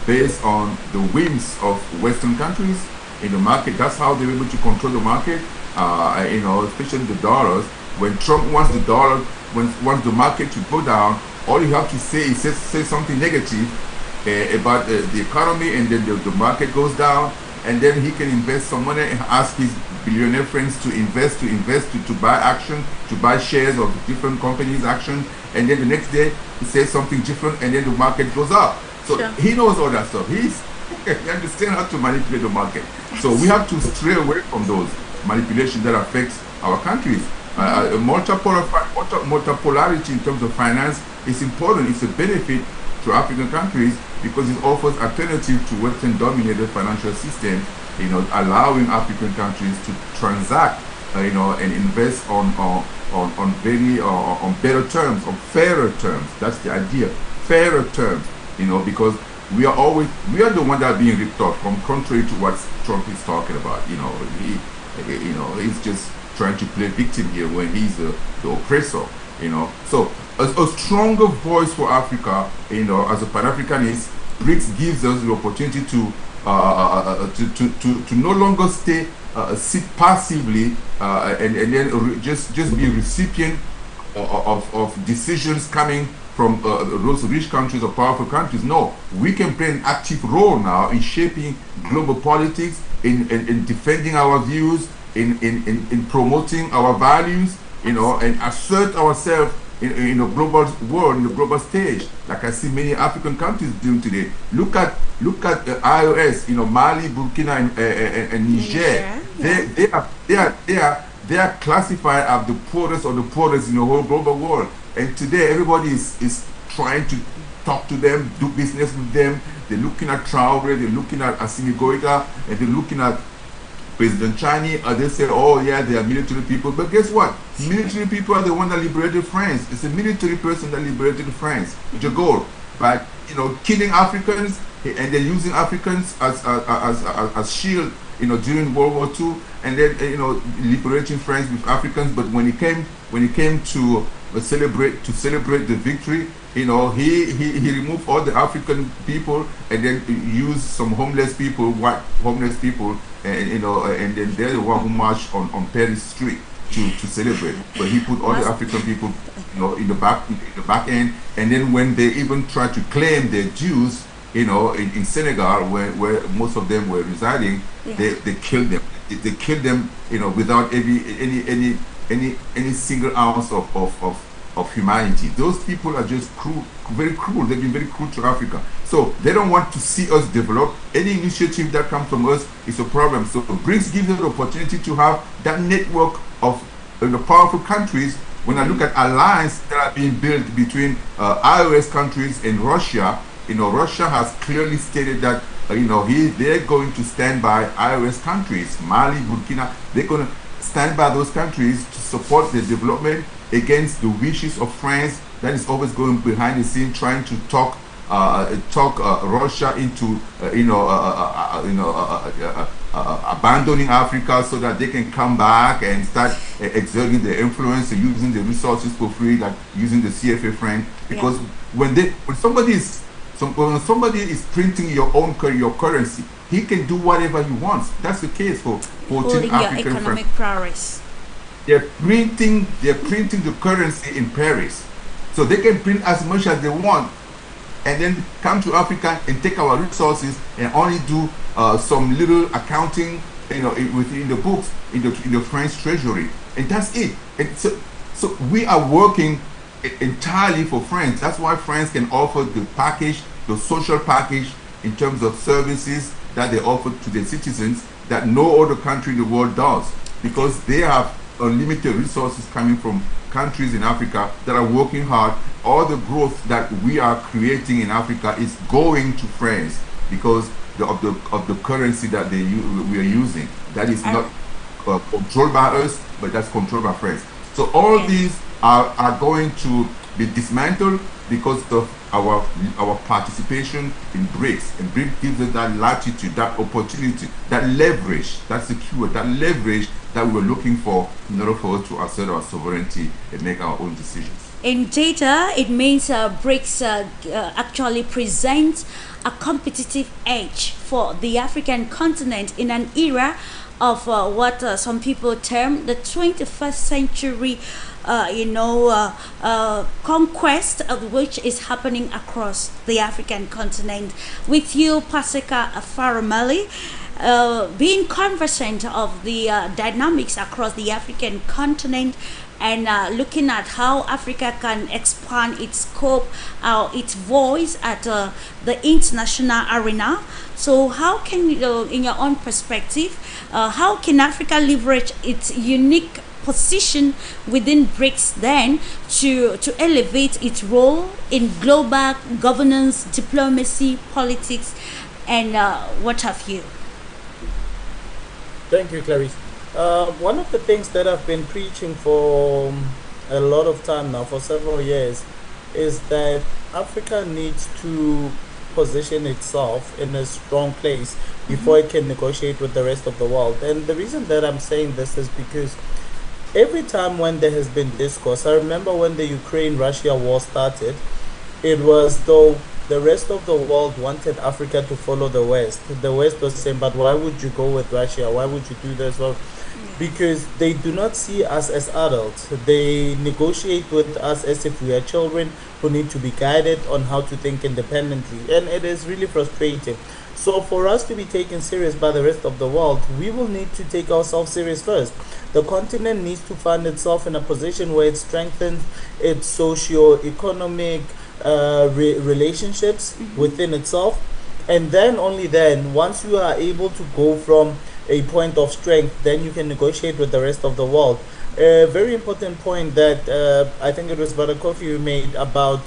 based on the whims of Western countries in the market. That's how they're able to control the market. Especially the dollars. When Trump wants the dollar, wants the market to go down, all you have to say is say something negative about the economy, and then the market goes down, and then he can invest some money and ask his billionaire friends to invest, to buy action, to buy shares of different companies' action, and then the next day he says something different, and then the market goes up. So he knows all that stuff. He understands how to manipulate the market. So we have to stray away from those manipulations that affects our countries. Multipolarity in terms of finance is important. It's a benefit to African countries because it offers alternative to Western-dominated financial system, allowing African countries to transact, and invest on better terms, on fairer terms. That's the idea, fairer terms, because we are the one that are being ripped off, contrary to what Trump is talking about. He's just trying to play victim here when he's the oppressor. So a stronger voice for Africa, as a Pan-Africanist, Brics gives us the opportunity to no longer sit passively and then just be a recipient of decisions coming from those rich countries or powerful countries. No, we can play an active role now in shaping global politics, in defending our views, in promoting our values, and assert ourselves in a global world, in the global stage, like I see many African countries doing today. Look at the IOS, Mali, Burkina, and Niger. They are classified as the poorest of the poorest in the whole global world. And today everybody is trying to talk to them, do business with them. They're looking at Traoré, they're looking at Assimi Goïta, and they're looking at President Chani. They say, oh yeah, they are military people. But guess what? Military people are the one that liberated France. It's a military person that liberated France, De Gaulle, by killing Africans, and they're using Africans as shield, during World War II, and then liberating France with Africans. But when it came to celebrate the victory, he removed all the African people and then used some homeless people, white homeless people, and then they're the one who marched on Paris Street to celebrate. But he put all the African people, in the back end. And then when they even tried to claim their dues, in Senegal, where most of them were residing, they killed them. They killed them, without any single ounce of humanity. Those people are just cruel, very cruel. They've been very cruel to Africa. So they don't want to see us develop. Any initiative that comes from us is a problem. So Brics gives us the opportunity to have that network of powerful countries. When I look at alliances that are being built between iOS countries and Russia, Russia has clearly stated that they're going to stand by iOS countries, Mali, Burkina. They're going to stand by those countries to support their development against the wishes of France that is always going behind the scene, trying to talk Russia into abandoning Africa so that they can come back and start exerting their influence and using the resources for free, like using the CFA franc. Because when somebody is printing your currency, he can do whatever he wants. That's the case for 14 African your economic progress. They're printing the currency in Paris, so they can print as much as they want, and then come to Africa and take our resources and only do some little accounting, within the books in the French treasury, and that's it. And so we are working entirely for France. That's why France can offer the social package in terms of services that they offer to their citizens that no other country in the world does, because they have unlimited resources coming from countries in Africa that are working hard. All the growth that we are creating in Africa is going to France because of the currency that we are using. That is not controlled by us, but that's controlled by France. So all these are going to be dismantled because our participation in BRICS, and BRICS gives us that latitude, that opportunity, that leverage, that's the keyword, that leverage that we were looking for in order for us to assert our sovereignty and make our own decisions. In data, it means BRICS actually presents a competitive edge for the African continent in an era of what some people term the 21st century conquest, of which is happening across the African continent. With you, PASEKA PHARUMELE, being conversant of the dynamics across the African continent, and looking at how Africa can expand its scope, its voice at the international arena. So how can, in your own perspective, how can Africa leverage its unique position within BRICS then to elevate its role in global governance, diplomacy, politics, and what have you? Thank you, Clarice. One of the things that I've been preaching for a lot of time now, for several years, is that Africa needs to position itself in a strong place before it can negotiate with the rest of the world. And the reason that I'm saying this is because every time when there has been discourse, I remember when the Ukraine-Russia war started, it was though the rest of the world wanted Africa to follow the West. The West was saying, but why would you go with Russia? Why would you do this? Well, because they do not see us as adults. They negotiate with us as if we are children who need to be guided on how to think independently. And it is really frustrating. So for us to be taken serious by the rest of the world, we will need to take ourselves serious first. The continent needs to find itself in a position where it strengthens its socio-economic relationships within itself. And then only then, once you are able to go from a point of strength, then you can negotiate with the rest of the world. A very important point that I think it was Brother KOFI who made about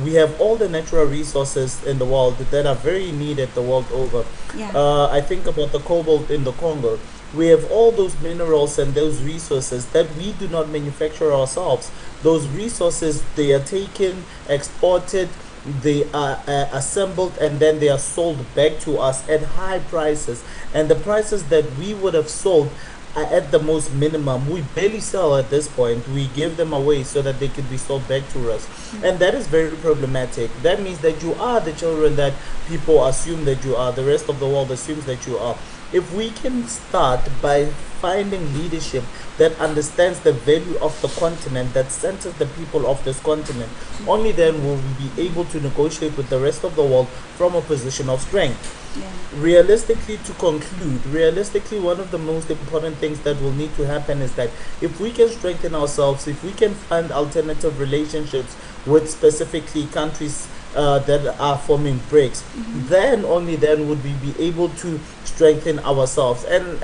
we have all the natural resources in the world that are very needed the world over. I think about the cobalt in the Congo. We have all those minerals and those resources that we do not manufacture ourselves. Those resources, they are taken, exported, they are assembled, and then they are sold back to us at high prices. And the prices that we would have sold are at the most minimum. We barely sell at this point. We give them away so that they could be sold back to us. And that is very problematic. That means that you are the children that people assume that you are. The rest of the world assumes that you are. If we can start by finding leadership that understands the value of the continent, that centers the people of this continent, only then will we be able to negotiate with the rest of the world from a position of strength. Realistically, to conclude, one of the most important things that will need to happen is that if we can strengthen ourselves, if we can find alternative relationships with specifically countries that are forming BRICS, then only then would we be able to strengthen ourselves. And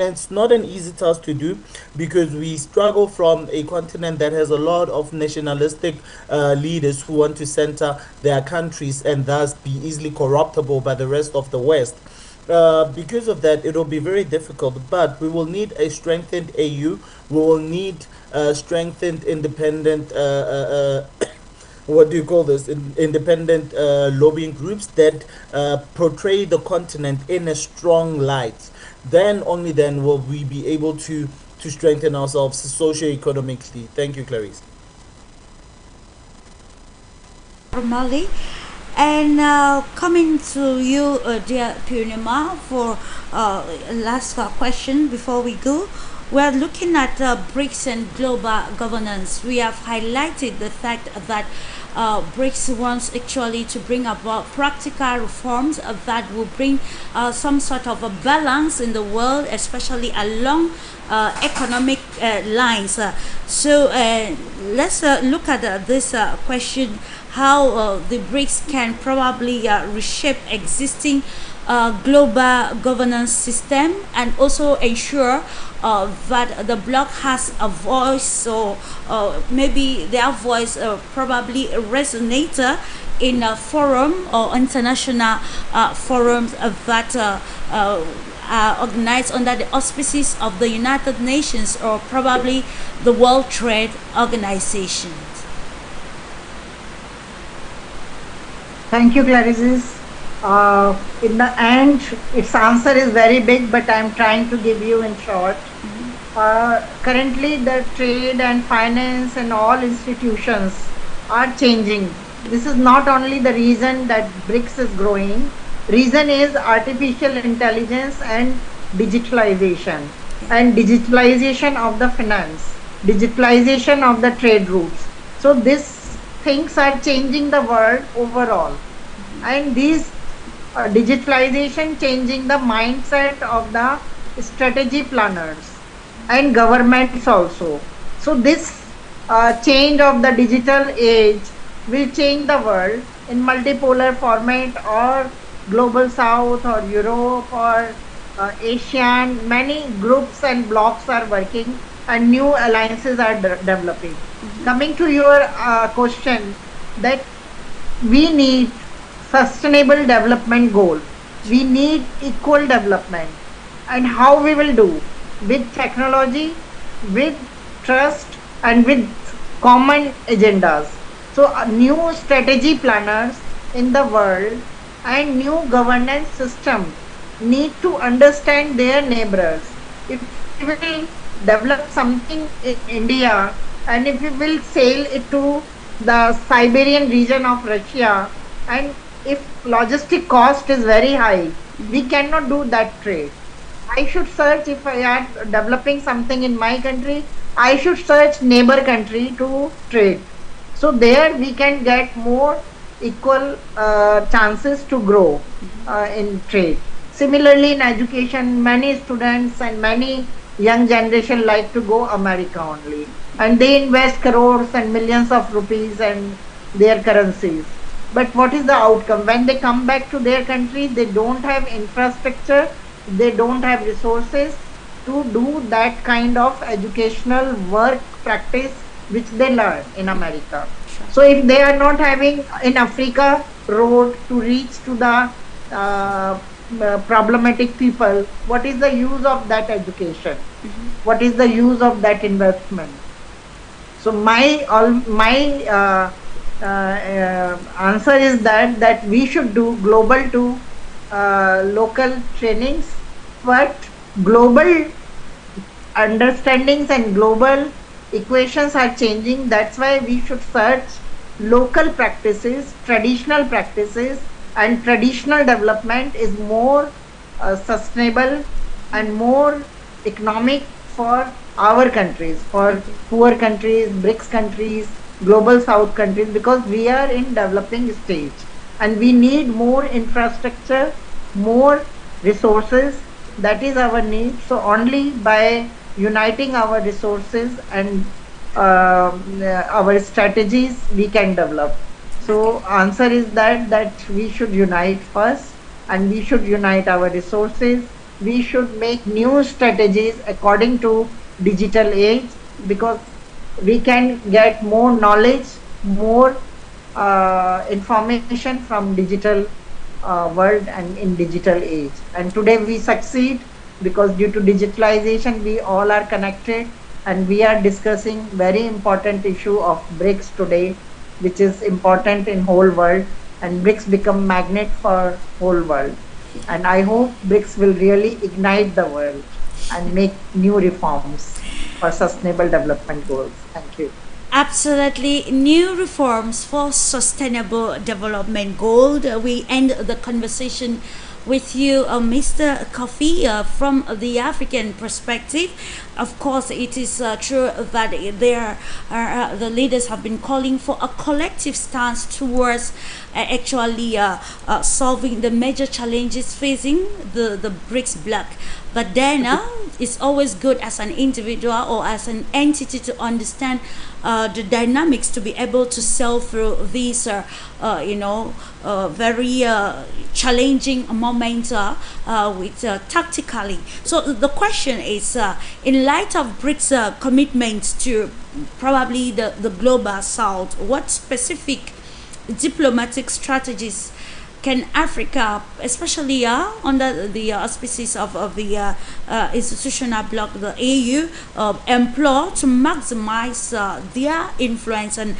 it's not an easy task to do, because we struggle from a continent that has a lot of nationalistic leaders who want to center their countries and thus be easily corruptible by the rest of the West. Because of that, it will be very difficult, but we will need a strengthened AU. We will need strengthened independent independent lobbying groups that portray the continent in a strong light. Then only then will we be able to strengthen ourselves socio-economically. Thank you, Clarice. PHARUMELE, and coming to you, dear PURNIMA, for last question before we go. We're looking at BRICS and global governance. We have highlighted the fact that BRICS wants actually to bring about practical reforms that will bring some sort of a balance in the world, especially along economic lines. So let's look at this question, how the BRICS can probably reshape existing global governance system and also ensure that the bloc has a voice, or maybe their voice probably resonates in a forum or international forums that are organized under the auspices of the United Nations or probably the World Trade Organization. Thank you, Clarice. In the end, its answer is very big, but I'm trying to give you in short. Currently, the trade and finance and all institutions are changing. This is not only the reason that BRICS is growing. Reason is artificial intelligence and digitalization, and digitalization of the finance, digitalization of the trade routes. So these things are changing the world overall, and these digitalization changing the mindset of the strategy planners and governments also. So this change of the digital age will change the world in multipolar format, or global south or Europe or Asian. Many groups and blocks are working and new alliances are developing. Coming to your question, that we need sustainable development goal. We need equal development. And how we will do? With technology, with trust, and with common agendas. So new strategy planners in the world and new governance system need to understand their neighbors. If we will develop something in India, and if we will sell it to the Siberian region of Russia, and if logistic cost is very high, we cannot do that trade. I should search, if I am developing something in my country, I should search neighbor country to trade. So there we can get more equal chances to grow in trade. Similarly, in education, many students and many young generation like to go America only, and they invest crores and millions of rupees and their currencies. But what is the outcome? When they come back to their country, they don't have infrastructure, they don't have resources to do that kind of educational work practice which they learn in America. So if they are not having in Africa road to reach to the problematic people, what is the use of that education? What is the use of that investment? So my answer is that we should do global to local trainings, but global understandings and global equations are changing. That's why we should search local practices, traditional practices, and traditional development is more sustainable and more economic for our countries, for poor countries, BRICS countries, global south countries, because we are in developing stage and we need more infrastructure, more resources. That is our need. So only by uniting our resources and our strategies we can develop. So answer is that we should unite first, and we should unite our resources. We should make new strategies according to digital age, because we can get more knowledge, more information from digital world and in digital age. And today we succeed because due to digitalization we all are connected, and we are discussing very important issue of BRICS today, which is important in whole world, and BRICS become magnet for whole world. And I hope BRICS will really ignite the world and make new reforms for sustainable development goals. Thank you. Absolutely, new reforms for sustainable development goal. We end the conversation with you, Mr. KOFI, from the African perspective. Of course, it is true that the leaders have been calling for a collective stance towards actually solving the major challenges facing the BRICS bloc. But then it's always good as an individual or as an entity to understand the dynamics to be able to sail through these very challenging moments with tactically. So the question is, in light of BRICS commitment to probably the global south, what specific diplomatic strategies can Africa, especially under the auspices of the institutional bloc, the AU, employ to maximize their influence and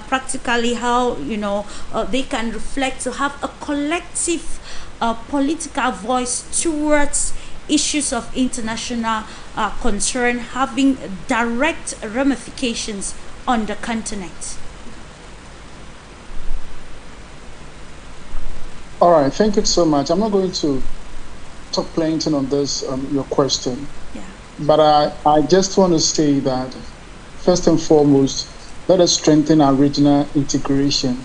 practically how they can reflect to have a collective political voice towards issues of international concern having direct ramifications on the continent. All right, thank you so much. I'm not going to talk plenty on this, your question. Yeah. But I just want to say that, first and foremost, let us strengthen our regional integration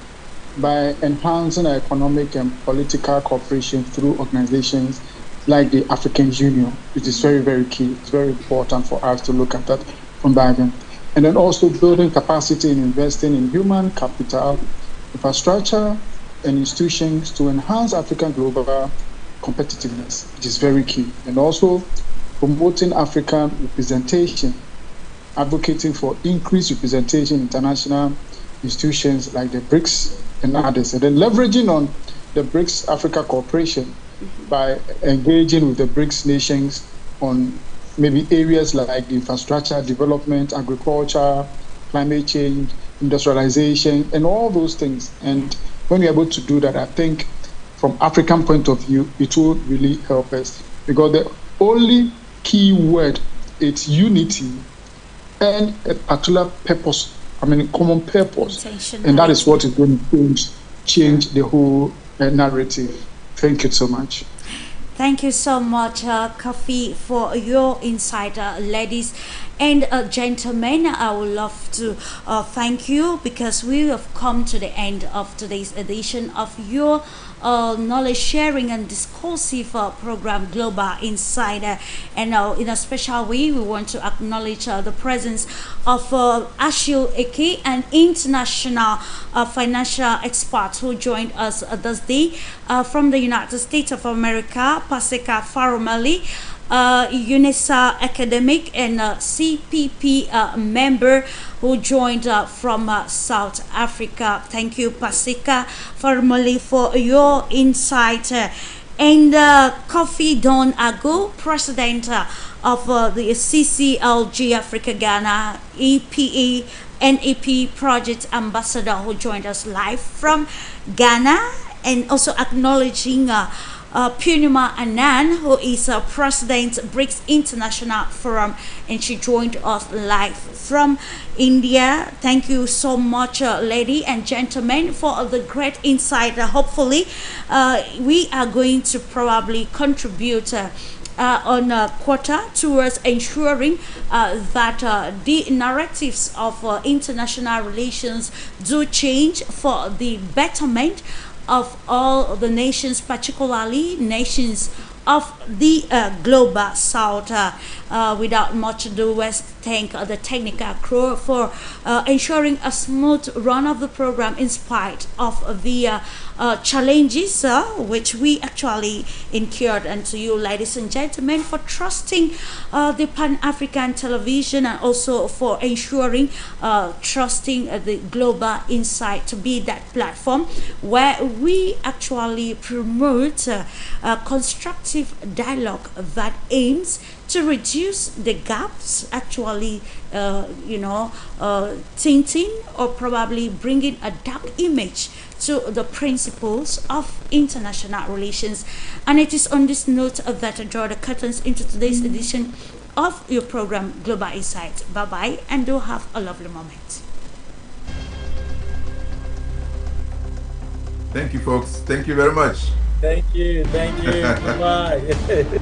by enhancing our economic and political cooperation through organizations like the African Union. It is very, very key. It's very important for us to look at that from that end. And then also building capacity and investing in human capital, infrastructure, and institutions to enhance African global competitiveness, which is very key. And also promoting African representation, advocating for increased representation in international institutions like the Brics and others. And then leveraging on the Brics Africa cooperation by engaging with the Brics nations on maybe areas like infrastructure development, agriculture, climate change, industrialization, and all those things. And when we're able to do that, I think from African point of view, it will really help us, because the only key word is unity and a particular purpose, common purpose. And that is what is going to change the whole narrative. Thank you so much. Thank you so much, KOFI, for your insight, ladies and gentlemen. I would love to thank you, because we have come to the end of today's edition of your knowledge sharing and discursive program Global Insider. And in a special way, we want to acknowledge the presence of ACHILLE, an international financial expert who joined us this day from the United States of America, PASEKA PHARUMELE, UNISA academic and CPP member who joined from South Africa. Thank you, PASEKA PHARUMELE, for your insight. And KOFI DON-AGOR, president of the CCLG Africa Ghana EPA-NAP project ambassador, who joined us live from Ghana, and also acknowledging PURNIMA ANAND, who is President Brics International Forum, and she joined us live from India. Thank you so much, ladies and gentlemen, for the great insight. Hopefully, we are going to probably contribute on a quarter towards ensuring that the narratives of international relations do change for the betterment of all the nations, particularly nations of the global south. Without much ado, let's thank the technical crew for ensuring a smooth run of the program in spite of the challenges which we actually incurred, and to you, ladies and gentlemen, for trusting the Pan-African television, and also for ensuring trusting the Global Insight to be that platform where we actually promote constructive dialogue that aims to reduce the gaps, actually tinting or probably bringing a dark image to the principles of international relations. And it is on this note that I draw the curtains into today's edition of your program Global Insight. Bye bye, and do have a lovely moment. Thank you, folks. Thank you very much. Thank you. Bye.